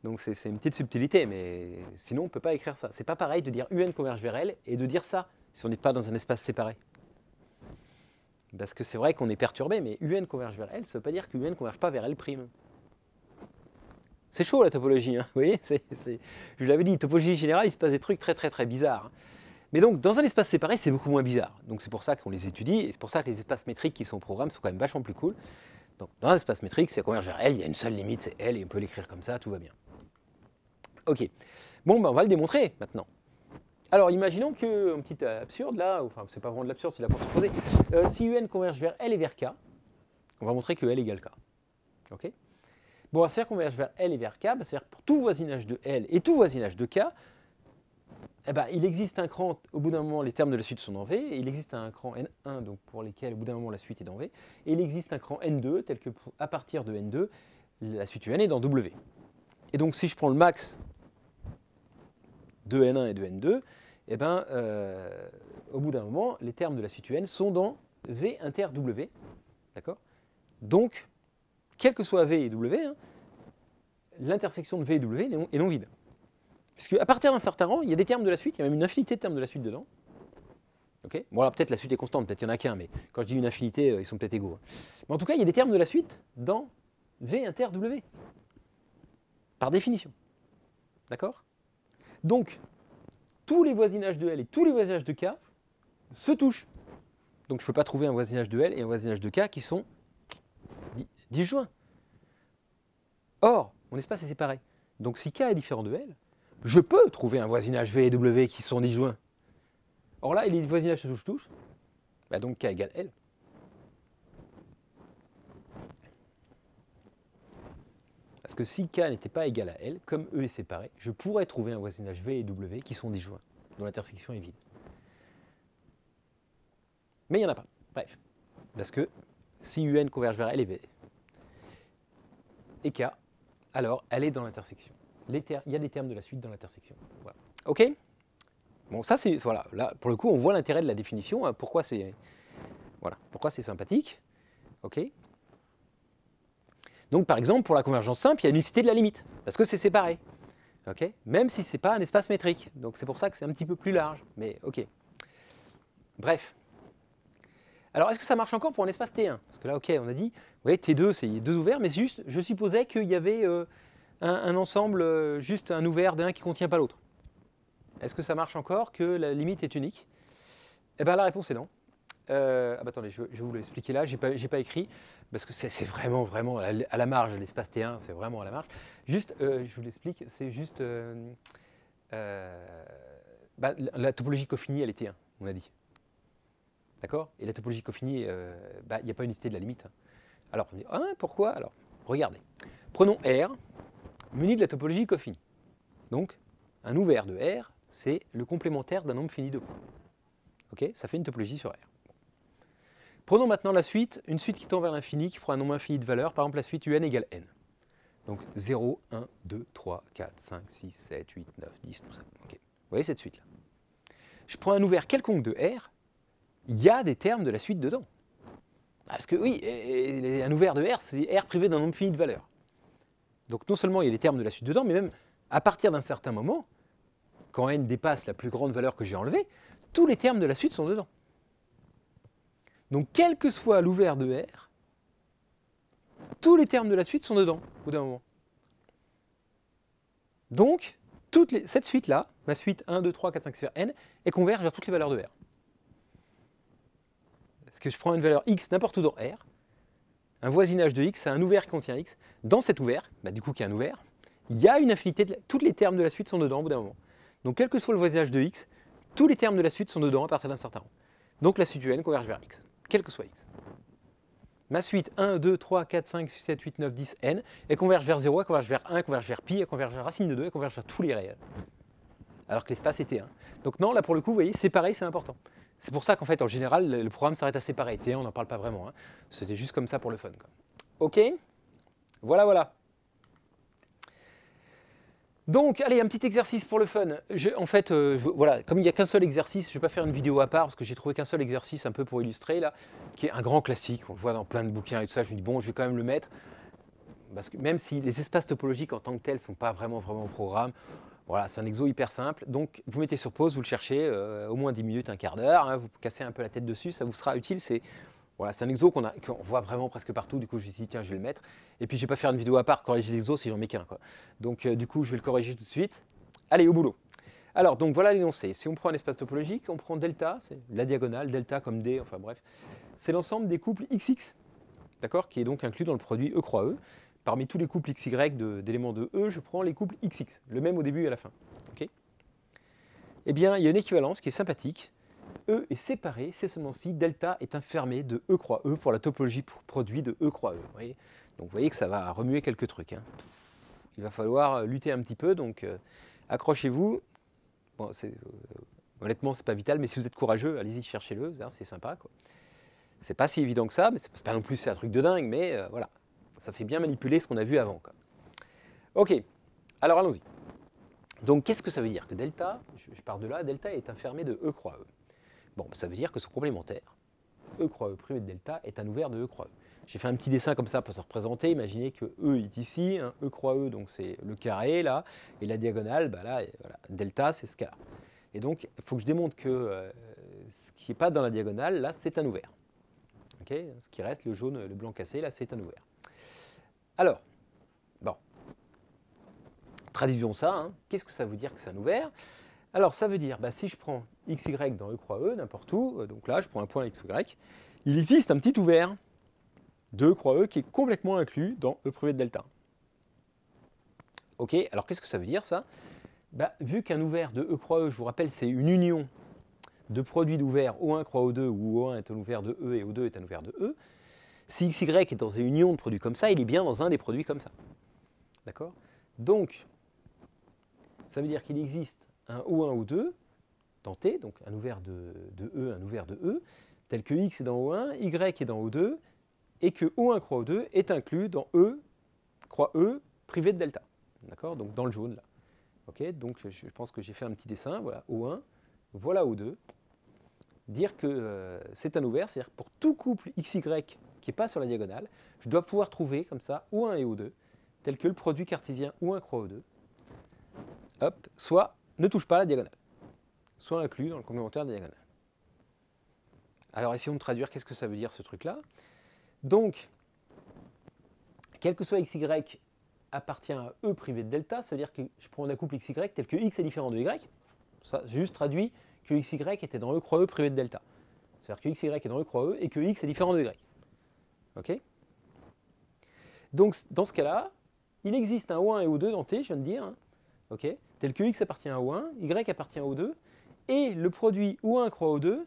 Donc c'est une petite subtilité, mais sinon on ne peut pas écrire ça. C'est pas pareil de dire UN converge vers L et de dire ça si on n'est pas dans un espace séparé. Parce que c'est vrai qu'on est perturbé, mais UN converge vers L, ça ne veut pas dire que UN ne converge pas vers L'. C'est chaud la topologie, hein, vous voyez, je l'avais dit, topologie générale, il se passe des trucs très très très bizarres. Hein. Mais donc dans un espace séparé, c'est beaucoup moins bizarre. Donc c'est pour ça qu'on les étudie, et c'est pour ça que les espaces métriques qui sont au programme sont quand même vachement plus cool. Donc dans un espace métrique, si ça converge vers L, il y a une seule limite, c'est L, et on peut l'écrire comme ça, tout va bien. Ok. Bon, ben, on va le démontrer maintenant. Alors, imaginons que, un petit absurde là, enfin, c'est pas vraiment de l'absurde, c'est de la contreposée. Si UN converge vers L et vers K, on va montrer que L égale K. Ok. Bon, c'est-à-dire qu'on converge vers L et vers K, bah, c'est-à-dire pour tout voisinage de L et tout voisinage de K, eh ben, il existe un cran, au bout d'un moment, les termes de la suite sont dans V, et il existe un cran N1, donc pour lesquels, au bout d'un moment, la suite est dans V, et il existe un cran N2, tel que à partir de N2, la suite UN est dans W. Et donc, si je prends le max de N1 et de N2, eh ben, au bout d'un moment, les termes de la suite UN sont dans V inter W, d'accord? Donc, quel que soit V et W, hein, l'intersection de V et W est non vide. Puisque à partir d'un certain rang, il y a des termes de la suite, il y a même une infinité de termes de la suite dedans. Okay, bon, alors peut-être la suite est constante, peut-être qu'il n'y en a qu'un, mais quand je dis une infinité, ils sont peut-être égaux. Hein. Mais en tout cas, il y a des termes de la suite dans V inter W. Par définition. D'accord? Donc, tous les voisinages de L et tous les voisinages de K se touchent. Donc je ne peux pas trouver un voisinage de L et un voisinage de K qui sont disjoints. Or, mon espace est séparé. Donc si K est différent de L, je peux trouver un voisinage V et W qui sont disjoints. Or là, les voisinages se touchent, bah donc K égale L. Parce que si K n'était pas égal à L, comme E est séparé, je pourrais trouver un voisinage V et W qui sont disjoints, dont l'intersection est vide. Mais il n'y en a pas. Bref. Parce que si UN converge vers L et K, alors elle est dans l'intersection. Il y a des termes de la suite dans l'intersection. Voilà. OK? Bon, ça c'est, voilà, là pour le coup on voit l'intérêt de la définition, hein, pourquoi c'est sympathique. OK? Donc par exemple pour la convergence simple, il y a l'unicité de la limite, parce que c'est séparé. OK? Même si ce n'est pas un espace métrique. Donc c'est pour ça que c'est un petit peu plus large. Mais OK. Bref. Alors, est-ce que ça marche encore pour un espace T1? Parce que là, OK, on a dit, ouais, T2, c'est deux ouverts, mais juste, je supposais qu'il y avait un ensemble, juste un ouvert d'un qui ne contient pas l'autre. Est-ce que ça marche encore, que la limite est unique? Eh bien, la réponse est non. Attendez, je vais vous l'expliquer là, je n'ai pas écrit, parce que c'est vraiment, vraiment à la marge, l'espace T1, c'est vraiment à la marge. Juste, je vous l'explique, c'est juste, la topologie Coffini, elle est T1, on a dit. D'accord? Et la topologie Coffini, il n'y a pas une unicité de la limite. Alors, on dit, ah, pourquoi? Alors, regardez. Prenons R, muni de la topologie Coffini. Donc, un ouvert de R, c'est le complémentaire d'un nombre fini de points. Ok? Ça fait une topologie sur R. Prenons maintenant la suite, une suite qui tend vers l'infini, qui prend un nombre infini de valeurs, par exemple la suite UN égale N. Donc 0, 1, 2, 3, 4, 5, 6, 7, 8, 9, 10, tout ça. Okay. Vous voyez cette suite-là? Je prends un ouvert quelconque de R, il y a des termes de la suite dedans. Parce que oui, un ouvert de R, c'est R privé d'un nombre fini de valeurs. Donc non seulement il y a des termes de la suite dedans, mais même à partir d'un certain moment, quand N dépasse la plus grande valeur que j'ai enlevée, tous les termes de la suite sont dedans. Donc quel que soit l'ouvert de R, tous les termes de la suite sont dedans, au bout d'un moment. Donc, cette suite-là, ma suite 1, 2, 3, 4, 5, 6, N, elle converge vers toutes les valeurs de R. Parce que je prends une valeur X n'importe où dans R, un voisinage de X, c'est un ouvert qui contient X. Dans cet ouvert, du coup qui est un ouvert, il y a une infinité, tous les termes de la suite sont dedans au bout d'un moment. Donc quel que soit le voisinage de X, tous les termes de la suite sont dedans à partir d'un certain rang. Donc la suite UN converge vers X, quel que soit X. Ma suite 1, 2, 3, 4, 5, 6, 7, 8, 9, 10, N, elle converge vers 0, elle converge vers 1, elle converge vers pi, elle converge vers racine de 2, elle converge vers tous les réels. Alors que l'espace était 1. Donc non, là pour le coup, vous voyez, séparer, c'est important. C'est pour ça qu'en fait, en général, le programme s'arrête à séparer. T1, on n'en parle pas vraiment. Hein. C'était juste comme ça pour le fun. Quoi. OK? Voilà, voilà. Donc, allez, un petit exercice pour le fun. Voilà, comme il n'y a qu'un seul exercice, je ne vais pas faire une vidéo à part, parce que j'ai trouvé qu'un seul exercice un peu pour illustrer, là, qui est un grand classique. On le voit dans plein de bouquins et tout ça. Je me dis, bon, je vais quand même le mettre. Parce que même si les espaces topologiques en tant que tels ne sont pas vraiment au programme, voilà, c'est un exo hyper simple. Donc, vous mettez sur pause, vous le cherchez, au moins 10 minutes, un quart d'heure. Hein, vous cassez un peu la tête dessus, ça vous sera utile. Voilà, c'est un exo qu'on voit vraiment presque partout. Du coup, je me suis dit, tiens, je vais le mettre. Et puis, je ne vais pas faire une vidéo à part corriger l'exo si j'en mets qu'un. Donc, du coup, je vais le corriger tout de suite. Allez, au boulot. Alors, donc voilà l'énoncé. Si on prend un espace topologique, on prend delta, c'est la diagonale, delta comme D, enfin bref. C'est l'ensemble des couples XX, d'accord, qui est donc inclus dans le produit E croix E. parmi tous les couples XY d'éléments de E, je prends les couples XX, le même au début et à la fin. Okay, eh bien, il y a une équivalence qui est sympathique. E est séparé, c'est seulement si delta est infermé de E croix E pour la topologie produit de E croix E. Vous voyez, donc vous voyez que ça va remuer quelques trucs. Hein. Il va falloir lutter un petit peu, donc accrochez-vous. Bon, honnêtement, c'est pas vital, mais si vous êtes courageux, allez-y, cherchez-le, c'est sympa. C'est pas si évident que ça, mais c'est pas non plus un truc de dingue, mais voilà, ça fait bien manipuler ce qu'on a vu avant. Quoi. Ok, alors allons-y. Donc qu'est-ce que ça veut dire que delta, je pars de là, delta est infermé de E croix E. Bon, ça veut dire que ce complémentaire, E croix E privé de delta, est un ouvert de E croix E. J'ai fait un petit dessin comme ça pour se représenter. Imaginez que E est ici, hein, E croix E, donc c'est le carré là, et la diagonale, bah là, voilà, delta, c'est ce cas-là. Et donc, il faut que je démontre que ce qui n'est pas dans la diagonale, là, c'est un ouvert. Okay, ce qui reste, le jaune, le blanc cassé, là, c'est un ouvert. Alors, bon, traduisons ça. Hein. Qu'est-ce que ça veut dire que c'est un ouvert? Alors, ça veut dire, bah, si je prends XY dans E croix E, n'importe où, donc là, je prends un point XY, il existe un petit ouvert de E croix E qui est complètement inclus dans E privé de delta. Ok, alors qu'est-ce que ça veut dire, ça? Bah, vu qu'un ouvert de E croix E, je vous rappelle, c'est une union de produits d'ouverts O1 croix O2, où O1 est un ouvert de E et O2 est un ouvert de E, si XY est dans une union de produits comme ça, il est bien dans un des produits comme ça. D'accord? Donc, ça veut dire qu'il existe un O1, O2 dans T, donc un ouvert de E, un ouvert de E, tel que X est dans O1, Y est dans O2, et que O1 croix O2 est inclus dans E croix E privé de delta. D'accord? Donc dans le jaune, là. Ok, donc je pense que j'ai fait un petit dessin, voilà, O1, voilà O2. Dire que c'est un ouvert, c'est-à-dire que pour tout couple XY qui n'est pas sur la diagonale, je dois pouvoir trouver comme ça O1 et O2, tel que le produit cartésien O1 croix O2, hop, soit ne touche pas à la diagonale, soit inclus dans le complémentaire diagonal. Alors essayons de traduire qu'est-ce que ça veut dire ce truc-là. Donc, quel que soit XY appartient à E privé de delta, c'est-à-dire que je prends un couple XY tel que X est différent de Y, ça j'ai juste traduit que XY était dans E croix E privé de delta. C'est-à-dire que XY est dans E croix E et que X est différent de Y. Ok? Donc, dans ce cas-là, il existe un O1 et O2 dans T, je viens de dire, hein, okay, tel que X appartient à O1, Y appartient à O2, et le produit O1 croix O2,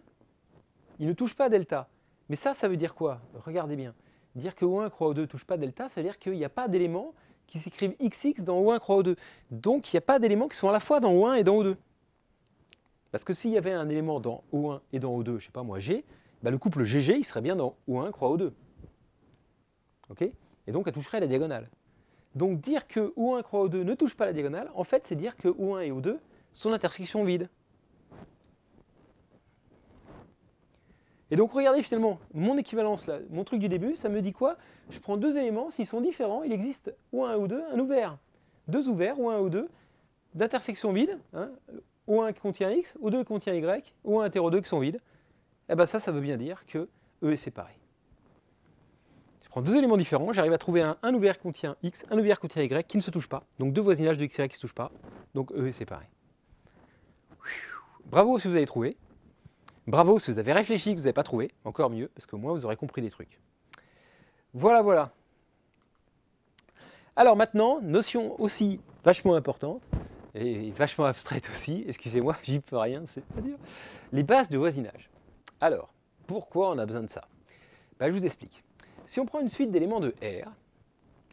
il ne touche pas à delta. Mais ça veut dire quoi? Regardez bien. Dire que O1 croix O2 ne touche pas à delta, ça veut dire qu'il n'y a pas d'éléments qui s'écrivent XX dans O1 croix O2. Donc, il n'y a pas d'éléments qui sont à la fois dans O1 et dans O2. Parce que s'il y avait un élément dans O1 et dans O2, je ne sais pas moi, G, bah le couple GG, il serait bien dans O1 croix O2. Ok? Et donc, elle toucherait la diagonale. Donc, dire que O1 croix O2 ne touche pas la diagonale, en fait, c'est dire que O1 et O2 sont d'intersection vide. Et donc, regardez finalement, mon équivalence, là, mon truc du début, ça me dit quoi? Je prends deux éléments, s'ils sont différents, il existe O1 et O2, un ouvert. Deux ouverts, O1 et O2, d'intersection vide, hein, O1 qui contient X, O2 qui contient Y, O1 interro 2 qui sont vides. Et bien ça veut bien dire que E est séparé. Je prends deux éléments différents, j'arrive à trouver un ouvert qui contient X, un ouvert qui contient Y qui ne se touchent pas. Donc deux voisinages de X et Y qui ne se touchent pas. Donc E est séparé. Bravo si vous avez trouvé. Bravo si vous avez réfléchi que vous n'avez pas trouvé. Encore mieux, parce qu'au moins vous aurez compris des trucs. Voilà, voilà. Alors maintenant, notion aussi vachement importante, et vachement abstraite aussi, excusez-moi, j'y peux rien, c'est pas dur. Les bases de voisinage. Alors, pourquoi on a besoin de ça? Ben, je vous explique. Si on prend une suite d'éléments de R,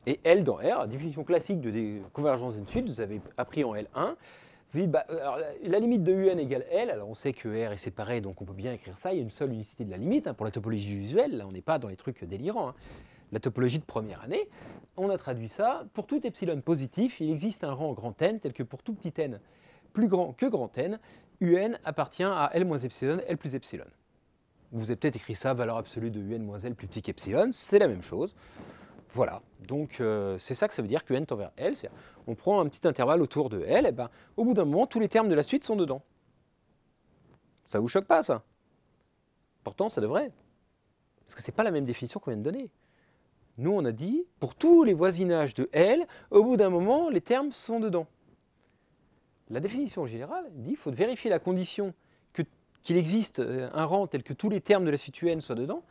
et L dans R, définition classique de convergence d'une suite, vous avez appris en L1, vous dites, bah, alors, la limite de UN égale L, alors on sait que R est séparé, donc on peut bien écrire ça, il y a une seule unicité de la limite, hein, pour la topologie usuelle, là on n'est pas dans les trucs délirants. Hein. La topologie de première année, on a traduit ça, pour tout epsilon positif, il existe un rang grand N, tel que pour tout petit n plus grand que grand N, UN appartient à L moins epsilon, L plus epsilon. Vous avez peut-être écrit ça, valeur absolue de UN moins L plus petit qu'epsilon, c'est la même chose. Voilà, donc c'est ça que ça veut dire que n tend vers L, c'est-à-dire on prend un petit intervalle autour de L, et ben, au bout d'un moment, tous les termes de la suite sont dedans. Ça vous choque pas, ça? Pourtant, ça devrait. Parce que c'est pas la même définition qu'on vient de donner. Nous, on a dit, pour tous les voisinages de L, au bout d'un moment, les termes sont dedans. La définition générale dit qu'il faut vérifier la condition qu'il existe un rang tel que tous les termes de la suite UN soient dedans,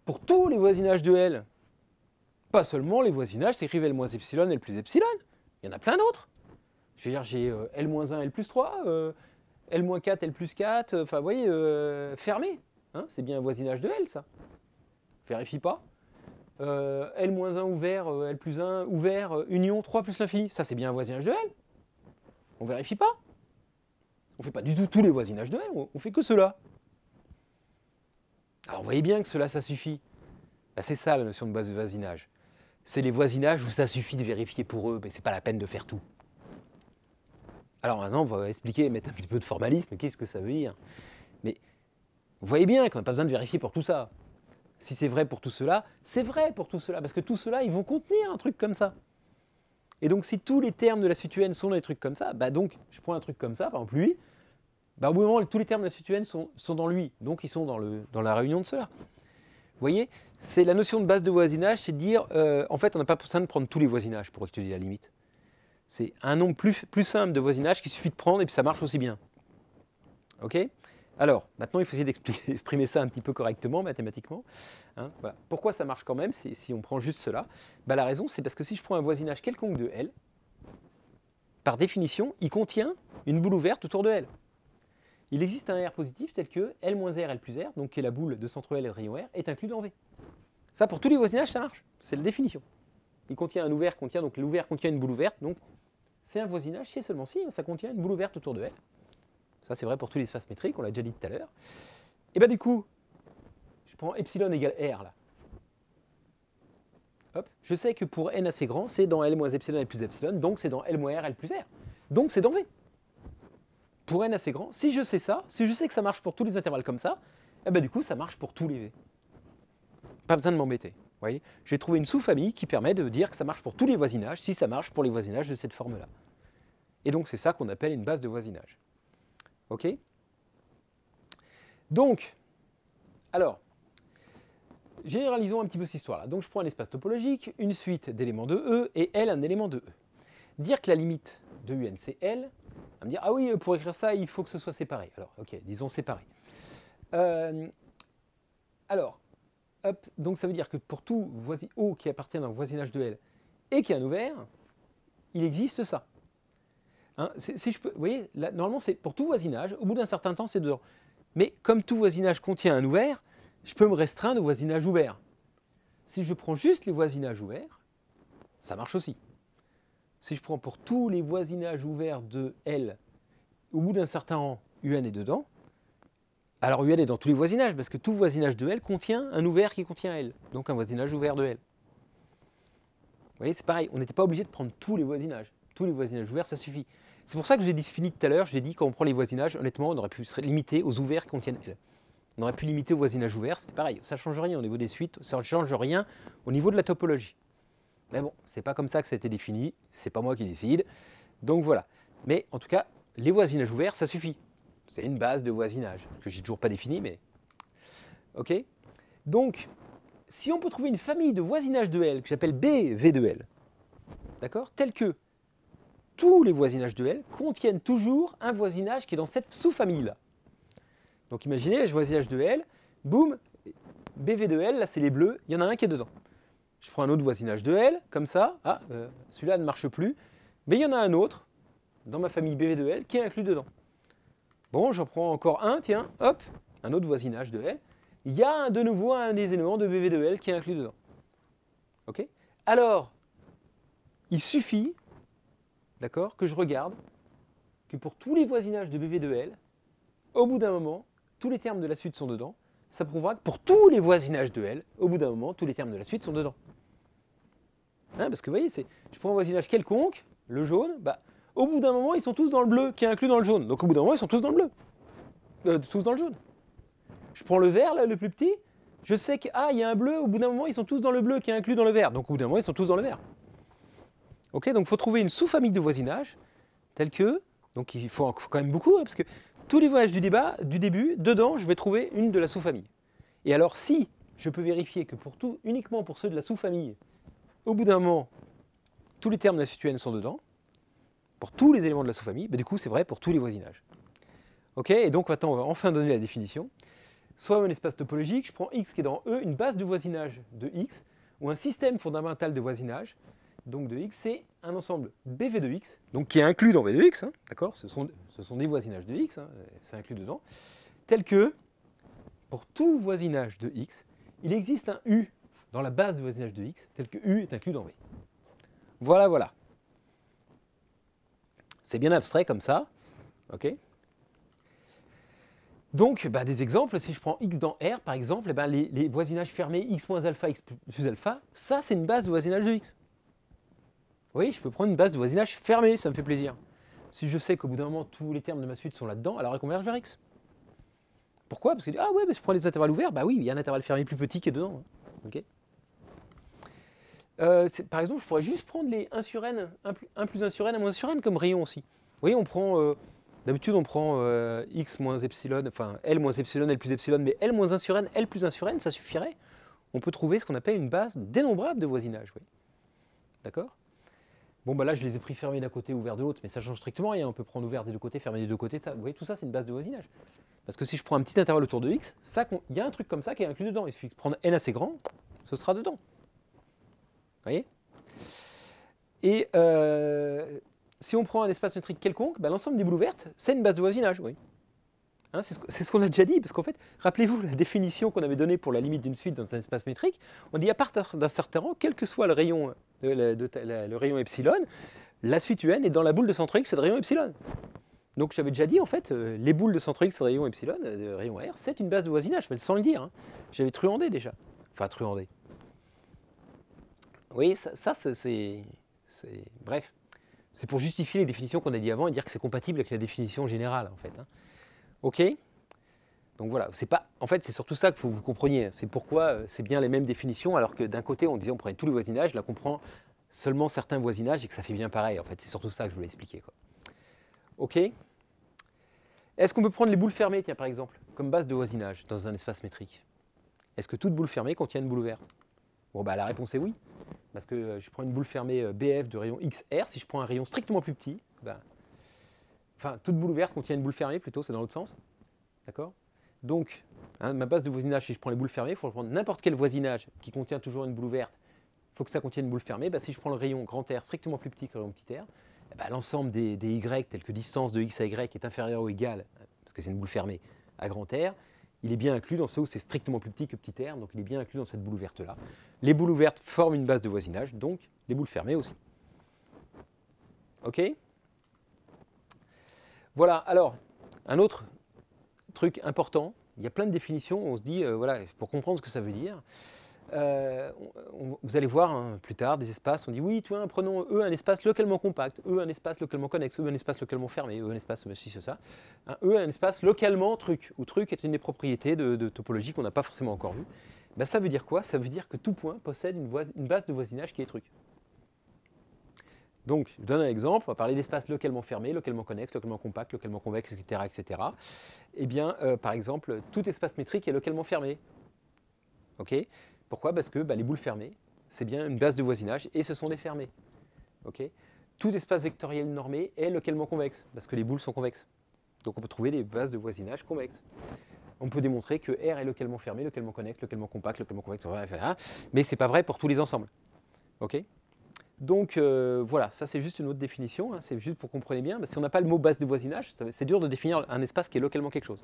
pour tous les voisinages de L. pas seulement les voisinages s'écrivent L moins epsilon, L plus epsilon. Il y en a plein d'autres. Je veux dire, j'ai L moins 1, L plus 3, L moins 4, L plus 4, enfin, vous voyez, fermé. Hein, c'est bien un voisinage de L, ça. Vérifie pas. L moins 1 ouvert, L plus 1 ouvert, union 3 plus l'infini. Ça, c'est bien un voisinage de L. On vérifie pas. On ne fait pas du tout tous les voisinages de L, on fait que ceux-là. Alors, vous voyez bien que cela, ça suffit. Ben, c'est ça la notion de base de voisinage. C'est les voisinages où ça suffit de vérifier pour eux, mais ce n'est pas la peine de faire tout. Alors maintenant, on va expliquer, mettre un petit peu de formalisme, qu'est-ce que ça veut dire. Mais vous voyez bien qu'on n'a pas besoin de vérifier pour tout ça. Si c'est vrai pour tout cela, c'est vrai pour tout cela, parce que tout cela, ils vont contenir un truc comme ça. Et donc, si tous les termes de la suite UN sont des trucs comme ça, bah donc, je prends un truc comme ça, par exemple lui, bah au bout d'un moment, tous les termes de la suite UN sont dans lui, donc ils sont dans la réunion de cela. Vous voyez, c'est la notion de base de voisinage, c'est de dire, en fait, on n'a pas besoin de prendre tous les voisinages pour étudier la limite. C'est un nombre plus simple de voisinages qu'il suffit de prendre et puis ça marche aussi bien. Ok ? Alors, maintenant, il faut essayer d'exprimer ça un petit peu correctement, mathématiquement. Hein, voilà. Pourquoi ça marche quand même, si on prend juste cela? Bah, la raison, c'est parce que si je prends un voisinage quelconque de L, par définition, il contient une boule ouverte autour de L. Il existe un R positif tel que L moins R, L plus R, donc qui est la boule de centre L et de rayon R, est inclus dans V. Ça, pour tous les voisinages, ça marche. C'est la définition. Il contient un ouvert, donc l'ouvert contient une boule ouverte, donc c'est un voisinage si et seulement si ça contient une boule ouverte autour de L. Ça, c'est vrai pour tous les espaces métriques, on l'a déjà dit tout à l'heure. Et bien du coup, je prends epsilon égale R là. Hop, je sais que pour n assez grand, c'est dans L moins epsilon L plus epsilon, donc c'est dans L moins R, L plus R. Donc c'est dans V. Pour n assez grand, si je sais ça, si je sais que ça marche pour tous les intervalles comme ça, et ben du coup, ça marche pour tous les V. Pas besoin de m'embêter. Vous voyez, j'ai trouvé une sous-famille qui permet de dire que ça marche pour tous les voisinages, si ça marche pour les voisinages de cette forme-là. Et donc c'est ça qu'on appelle une base de voisinage. Ok? Donc, alors, généralisons un petit peu cette histoire-là. Donc je prends un espace topologique, une suite d'éléments de E et L un élément de E. Dire que la limite de UN c'est L, on va me dire, ah oui, pour écrire ça, il faut que ce soit séparé. Alors, ok, disons séparé. Alors, hop, donc ça veut dire que pour tout O qui appartient dans le voisinage de L et qui est un ouvert, il existe ça. Hein, si je peux, vous voyez, là, normalement, c'est pour tout voisinage, au bout d'un certain temps, c'est dedans. Mais comme tout voisinage contient un ouvert, je peux me restreindre au voisinage ouvert. Si je prends juste les voisinages ouverts, ça marche aussi. Si je prends pour tous les voisinages ouverts de L, au bout d'un certain rang, UN est dedans, alors UN est dans tous les voisinages, parce que tout voisinage de L contient un ouvert qui contient L, donc un voisinage ouvert de L. Vous voyez, c'est pareil, on n'était pas obligé de prendre tous les voisinages. Tous les voisinages ouverts, ça suffit. C'est pour ça que je vous ai défini tout à l'heure, je vous ai dit quand on prend les voisinages, honnêtement, on aurait pu se limiter aux ouverts qui contiennent L. On aurait pu limiter aux voisinages ouverts, c'est pareil, ça ne change rien au niveau des suites, ça ne change rien au niveau de la topologie. Mais bon, c'est pas comme ça que ça a été défini, c'est pas moi qui décide, donc voilà. Mais en tout cas, les voisinages ouverts, ça suffit. C'est une base de voisinage, que j'ai toujours pas définie, mais... Ok? Donc, si on peut trouver une famille de voisinages de L, que j'appelle BV de L, d'accord? Tel que tous les voisinages de L contiennent toujours un voisinage qui est dans cette sous-famille-là. Donc imaginez, le voisinage de L, boum, BV de L, là c'est les bleus, il y en a un qui est dedans. Je prends un autre voisinage de L, comme ça, celui-là ne marche plus, mais il y en a un autre, dans ma famille BV de L, qui est inclus dedans. Bon, j'en prends encore un, tiens, hop, un autre voisinage de L, il y a de nouveau un des éléments de BV de L qui est inclus dedans. Ok? Alors, il suffit, d'accord, que je regarde que pour tous les voisinages de BV de L, au bout d'un moment, tous les termes de la suite sont dedans. Ça prouvera que pour tous les voisinages de L, au bout d'un moment, tous les termes de la suite sont dedans. Hein, parce que vous voyez, je prends un voisinage quelconque, le jaune, au bout d'un moment, ils sont tous dans le bleu, qui est inclus dans le jaune. Donc au bout d'un moment, ils sont tous dans le bleu, tous dans le jaune. Je prends le vert, là, le plus petit, je sais qu'il y a un bleu, au bout d'un moment, ils sont tous dans le bleu, qui est inclus dans le vert. Donc au bout d'un moment, ils sont tous dans le vert. Ok, donc il faut trouver une sous-famille de voisinage, telle que, donc il faut quand même beaucoup, parce que tous les voisinages du début, dedans, je vais trouver une de la sous-famille. Et alors, si je peux vérifier que uniquement pour ceux de la sous-famille, au bout d'un moment, tous les termes de la suite UN sont dedans, pour tous les éléments de la sous-famille, du coup, c'est vrai pour tous les voisinages. Ok, et donc maintenant, on va enfin donner la définition. Soit un espace topologique, je prends X qui est dans E, une base de voisinage de X, ou un système fondamental de voisinage, donc de x, c'est un ensemble BV de x, donc qui est inclus dans V de x, hein, d'accord, ce sont des voisinages de x, hein, c'est inclus dedans, tel que, pour tout voisinage de x, il existe un U dans la base de voisinage de x, tel que U est inclus dans V. Voilà, voilà. C'est bien abstrait comme ça, ok. Donc, des exemples, si je prends x dans R, par exemple, les voisinages fermés x moins alpha, x plus alpha, ça c'est une base de voisinage de x. Oui, je peux prendre une base de voisinage fermée, ça me fait plaisir. Si je sais qu'au bout d'un moment, tous les termes de ma suite sont là-dedans, alors ils convergent vers x. Pourquoi? Parce que, ah ouais, mais je prends les intervalles ouverts, bah oui, il y a un intervalle fermé plus petit qui est dedans. Okay. Par exemple, je pourrais juste prendre les 1 sur n, 1 plus 1 sur n, 1 moins 1 sur n comme rayon aussi. Vous voyez, on prend, d'habitude on prend x moins epsilon, enfin L moins epsilon, L plus epsilon, mais L moins 1 sur n, L plus 1 sur n, ça suffirait. On peut trouver ce qu'on appelle une base dénombrable de voisinage. Oui. D'accord? Bon, là, je les ai pris fermés d'un côté, ouverts de l'autre, mais ça change strictement rien. On peut prendre ouvert des deux côtés, fermé des deux côtés. Ça. Vous voyez, tout ça, c'est une base de voisinage. Parce que si je prends un petit intervalle autour de x, il y a un truc comme ça qui est inclus dedans. Il suffit de prendre n assez grand, ce sera dedans. Vous voyez? Et si on prend un espace métrique quelconque, l'ensemble des boules ouvertes, c'est une base de voisinage. Oui. Hein, c'est ce qu'on a déjà dit, parce qu'en fait, rappelez-vous la définition qu'on avait donnée pour la limite d'une suite dans un espace métrique. On dit à partir d'un certain rang, quel que soit le rayon, le rayon epsilon, la suite UN est dans la boule de centre X, c'est de rayon epsilon. Donc j'avais déjà dit, en fait, les boules de centre X, rayon epsilon, de rayon R, c'est une base de voisinage, sans le dire. Hein. J'avais truandé déjà. Enfin, truandé. Oui, ça c'est... Bref. C'est pour justifier les définitions qu'on a dit avant et dire que c'est compatible avec la définition générale, en fait. Hein. OK? Donc voilà, en fait, c'est surtout ça qu'il faut que vous compreniez. C'est pourquoi c'est bien les mêmes définitions, alors que d'un côté, on disait on prenait tous les voisinages, là, on prend seulement certains voisinages et que ça fait bien pareil. En fait, c'est surtout ça que je voulais expliquer. Quoi. OK? Est-ce qu'on peut prendre les boules fermées, tiens, par exemple, comme base de voisinage dans un espace métrique? Est-ce que toute boule fermée contient une boule ouverte? Bon, la réponse est oui. Parce que je prends une boule fermée BF de rayon XR, si je prends un rayon strictement plus petit, enfin, toute boule ouverte contient une boule fermée, plutôt, c'est dans l'autre sens. D'accord? Donc, ma base de voisinage, si je prends les boules fermées, il faut prendre n'importe quel voisinage qui contient toujours une boule ouverte. Il faut que ça contienne une boule fermée. Si je prends le rayon grand R strictement plus petit que le rayon petit r, l'ensemble des Y, tels que distance de X à Y, est inférieur ou égal, parce que c'est une boule fermée, à grand R, il est bien inclus dans ceux où c'est strictement plus petit que petit r, donc il est bien inclus dans cette boule ouverte-là. Les boules ouvertes forment une base de voisinage, donc les boules fermées aussi. OK? Voilà, alors, un autre truc important, il y a plein de définitions, on se dit, voilà, pour comprendre ce que ça veut dire, vous allez voir hein, plus tard des espaces, on dit oui, tu vois, prenons E un espace localement compact, E un espace localement connexe, E un espace localement fermé, E un espace, si c'est ça, E un espace localement truc, où truc est une des propriétés de topologie qu'on n'a pas forcément encore vue. Ça veut dire quoi? Ça veut dire que tout point possède une base de voisinage qui est truc. Donc, je donne un exemple, on va parler d'espace localement fermé, localement connexe, localement compact, localement convexe, etc. etc. Eh bien, par exemple, tout espace métrique est localement fermé. OK? Pourquoi? Parce que les boules fermées, c'est bien une base de voisinage et ce sont des fermés. OK? Tout espace vectoriel normé est localement convexe, parce que les boules sont convexes. Donc on peut trouver des bases de voisinage convexes. On peut démontrer que R est localement fermé, localement connexe, localement compact, localement convexe, mais ce n'est pas vrai pour tous les ensembles. OK? Donc voilà, ça c'est juste une autre définition, hein, c'est juste pour que vous compreniez bien. Si on n'a pas le mot base de voisinage, c'est dur de définir un espace qui est localement quelque chose.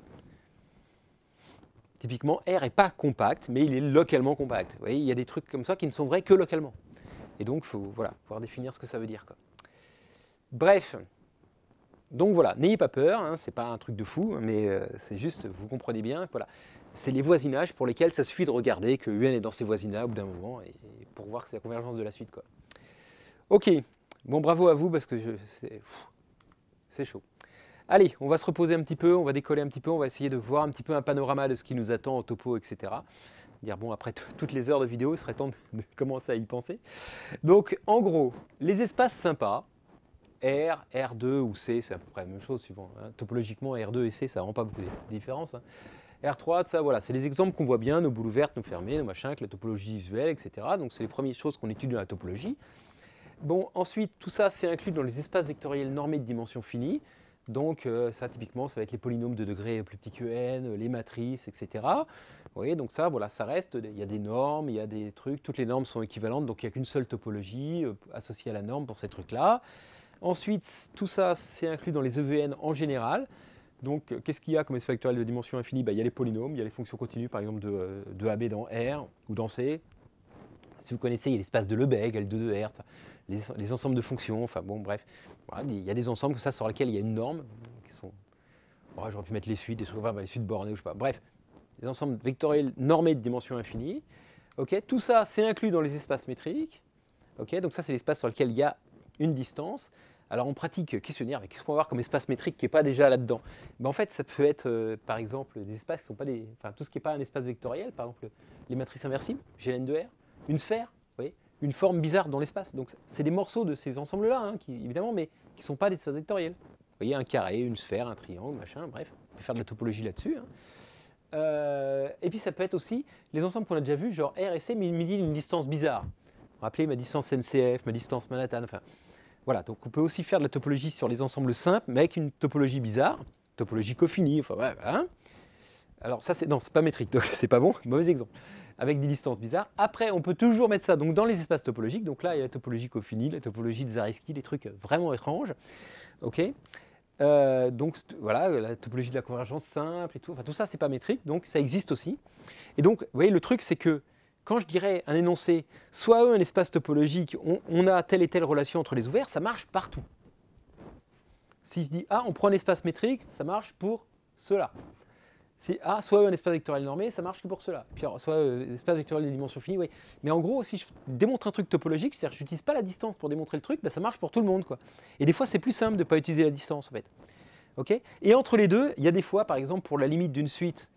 Typiquement, R n'est pas compact, mais il est localement compact. Vous voyez, il y a des trucs comme ça qui ne sont vrais que localement. Et donc, il faut pouvoir définir ce que ça veut dire. Quoi. Bref, donc voilà, n'ayez pas peur, hein, ce n'est pas un truc de fou, mais c'est juste, vous comprenez bien, voilà. C'est les voisinages pour lesquels ça suffit de regarder que UN est dans ces voisinages au bout d'un moment, et pour voir que c'est la convergence de la suite. Quoi. Ok, bon bravo à vous, parce que c'est chaud. Allez, on va se reposer un petit peu, on va décoller un petit peu, on va essayer de voir un petit peu un panorama de ce qui nous attend en topo, etc. Dire bon, après toutes les heures de vidéo, il serait temps de commencer à y penser. Donc, en gros, les espaces sympas, R, R2 ou C, c'est à peu près la même chose, suivant. Hein. Topologiquement, R2 et C, ça ne rend pas beaucoup de différence. Hein. R3, ça, voilà, c'est les exemples qu'on voit bien, nos boules ouvertes, nos fermées, nos machins, avec la topologie visuelle, etc. Donc, c'est les premières choses qu'on étudie dans la topologie. Bon, ensuite, tout ça, c'est inclus dans les espaces vectoriels normés de dimension finie. Donc ça, typiquement, ça va être les polynômes de degré plus petit que n, les matrices, etc. Vous voyez, donc ça, voilà, ça reste, il y a des normes, il y a des trucs, toutes les normes sont équivalentes, donc il n'y a qu'une seule topologie associée à la norme pour ces trucs-là. Ensuite, tout ça, c'est inclus dans les EVN en général. Donc, qu'est-ce qu'il y a comme espace vectoriel de dimension infinie? Il y a les polynômes, il y a les fonctions continues, par exemple de AB dans R ou dans C. Si vous connaissez, il y a l'espace de Lebesgue, L2 de R, ça, les ensembles de fonctions, enfin bon, bref. Voilà, il y a des ensembles comme ça sur lesquels il y a une norme, qui sont... Bon, j'aurais pu mettre les suites, des trucs, enfin, les suites bornées, ou je sais pas. Bref, les ensembles vectoriels normés de dimension infinie. Okay, tout ça, c'est inclus dans les espaces métriques. Okay, donc ça, c'est l'espace sur lequel il y a une distance. Alors en pratique questionnaire, qu'est-ce qu'on va voir comme espace métrique qui n'est pas déjà là-dedans? En fait, ça peut être, par exemple, des espaces qui sont pas des... Enfin, tout ce qui n'est pas un espace vectoriel, par exemple les matrices inversibles, GLN de R, une sphère, vous voyez, une forme bizarre dans l'espace. Donc c'est des morceaux de ces ensembles-là, hein, évidemment, mais qui ne sont pas des espaces vectoriels. Vous voyez, un carré, une sphère, un triangle, machin, bref, on peut faire de la topologie là-dessus. Hein. Et puis ça peut être aussi les ensembles qu'on a déjà vus, genre R et C, mais il me dit une distance bizarre. Rappelez ma distance NCF, ma distance Manhattan, enfin... Voilà, donc on peut aussi faire de la topologie sur les ensembles simples, mais avec une topologie bizarre, topologie Coffini, enfin voilà. Hein. Alors ça, non, c'est pas métrique, donc c'est pas bon, mauvais exemple. Avec des distances bizarres. Après, on peut toujours mettre ça donc, dans les espaces topologiques. Donc là, il y a la topologie Coffini, la topologie de Zariski, des trucs vraiment étranges. Ok. Donc voilà, la topologie de la convergence simple et tout. Enfin, tout ça, c'est pas métrique, donc ça existe aussi. Et donc, vous voyez, le truc, c'est que quand je dirais un énoncé, soit un espace topologique, on a telle et telle relation entre les ouverts, ça marche partout. Si je dis A, on prend un espace métrique, ça marche pour cela. Si A, soit un espace vectoriel normé, ça marche que pour cela. Puis alors, soit un espace vectoriel de dimension finie, oui. Mais en gros, si je démontre un truc topologique, c'est-à-dire que je n'utilise pas la distance pour démontrer le truc, ben ça marche pour tout le monde, quoi. Et des fois, c'est plus simple de ne pas utiliser la distance, en fait. Okay, et entre les deux, il y a des fois, par exemple, pour la limite d'une suite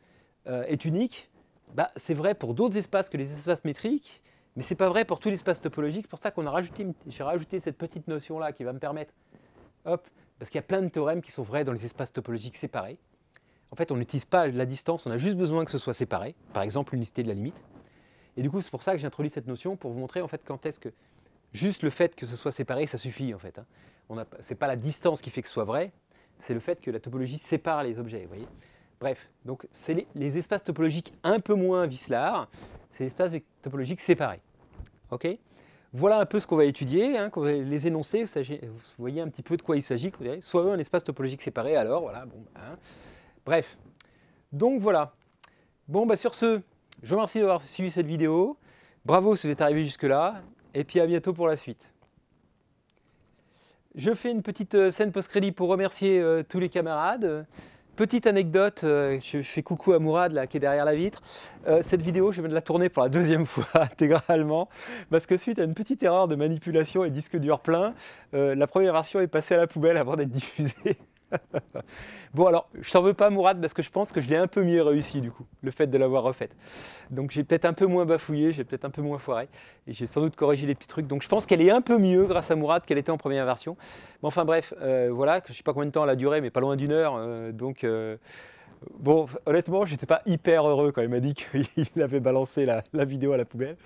est unique, bah, c'est vrai pour d'autres espaces que les espaces métriques, mais ce n'est pas vrai pour tous les espaces topologiques. C'est pour ça qu'on a rajouté, j'ai rajouté cette petite notion-là qui va me permettre, hop, parce qu'il y a plein de théorèmes qui sont vrais dans les espaces topologiques séparés. En fait, on n'utilise pas la distance, on a juste besoin que ce soit séparé, par exemple l'unicité de la limite. Et du coup, c'est pour ça que j'ai introduit cette notion pour vous montrer en fait quand est-ce que juste le fait que ce soit séparé, ça suffit en fait. Hein. Ce n'est pas la distance qui fait que ce soit vrai, c'est le fait que la topologie sépare les objets, vous voyez. Bref, donc c'est les espaces topologiques un peu moins Visslar, c'est les espaces topologiques séparés. Okay, voilà un peu ce qu'on va étudier, hein, les énoncés, vous voyez un petit peu de quoi il s'agit. Soit un espace topologique séparé, alors voilà, bon. Hein. Bref, donc voilà. Bon, bah sur ce, je vous remercie d'avoir suivi cette vidéo. Bravo si vous êtes arrivé jusque-là, et puis à bientôt pour la suite. Je fais une petite scène post-crédit pour remercier tous les camarades. Petite anecdote, je fais coucou à Mourad là, qui est derrière la vitre. Cette vidéo, je viens de la tourner pour la deuxième fois intégralement parce que suite à une petite erreur de manipulation et disque dur plein, la première version est passée à la poubelle avant d'être diffusée. Bon alors, je t'en veux pas Mourad parce que je pense que je l'ai un peu mieux réussi du coup, le fait de l'avoir refaite. Donc j'ai peut-être un peu moins bafouillé, j'ai peut-être un peu moins foiré et j'ai sans doute corrigé les petits trucs. Donc je pense qu'elle est un peu mieux grâce à Mourad qu'elle était en première version. Mais enfin bref, voilà, je ne sais pas combien de temps elle a duré, mais pas loin d'une heure. Bon, honnêtement, j'étais pas hyper heureux quand il m'a dit qu'il avait balancé la vidéo à la poubelle.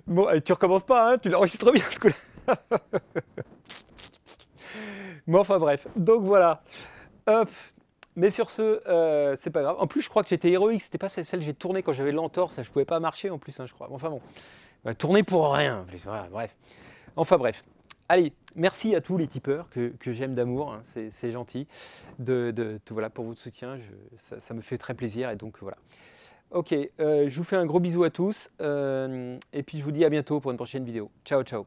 Bon, tu recommences pas, hein, tu l'enregistres bien ce coup-là. Mais enfin bref, donc voilà. Hop. Mais sur ce, c'est pas grave. En plus, je crois que j'étais héroïque. C'était pas celle que j'ai tournée quand j'avais l'entorse. Je pouvais pas marcher en plus, hein, je crois. Enfin bon, tourner pour rien. Voilà, bref. Enfin bref. Allez, merci à tous les tipeurs que j'aime d'amour. Hein, c'est gentil voilà, pour votre soutien. Ça me fait très plaisir. Et donc voilà. Ok, je vous fais un gros bisou à tous. Et puis je vous dis à bientôt pour une prochaine vidéo. Ciao, ciao.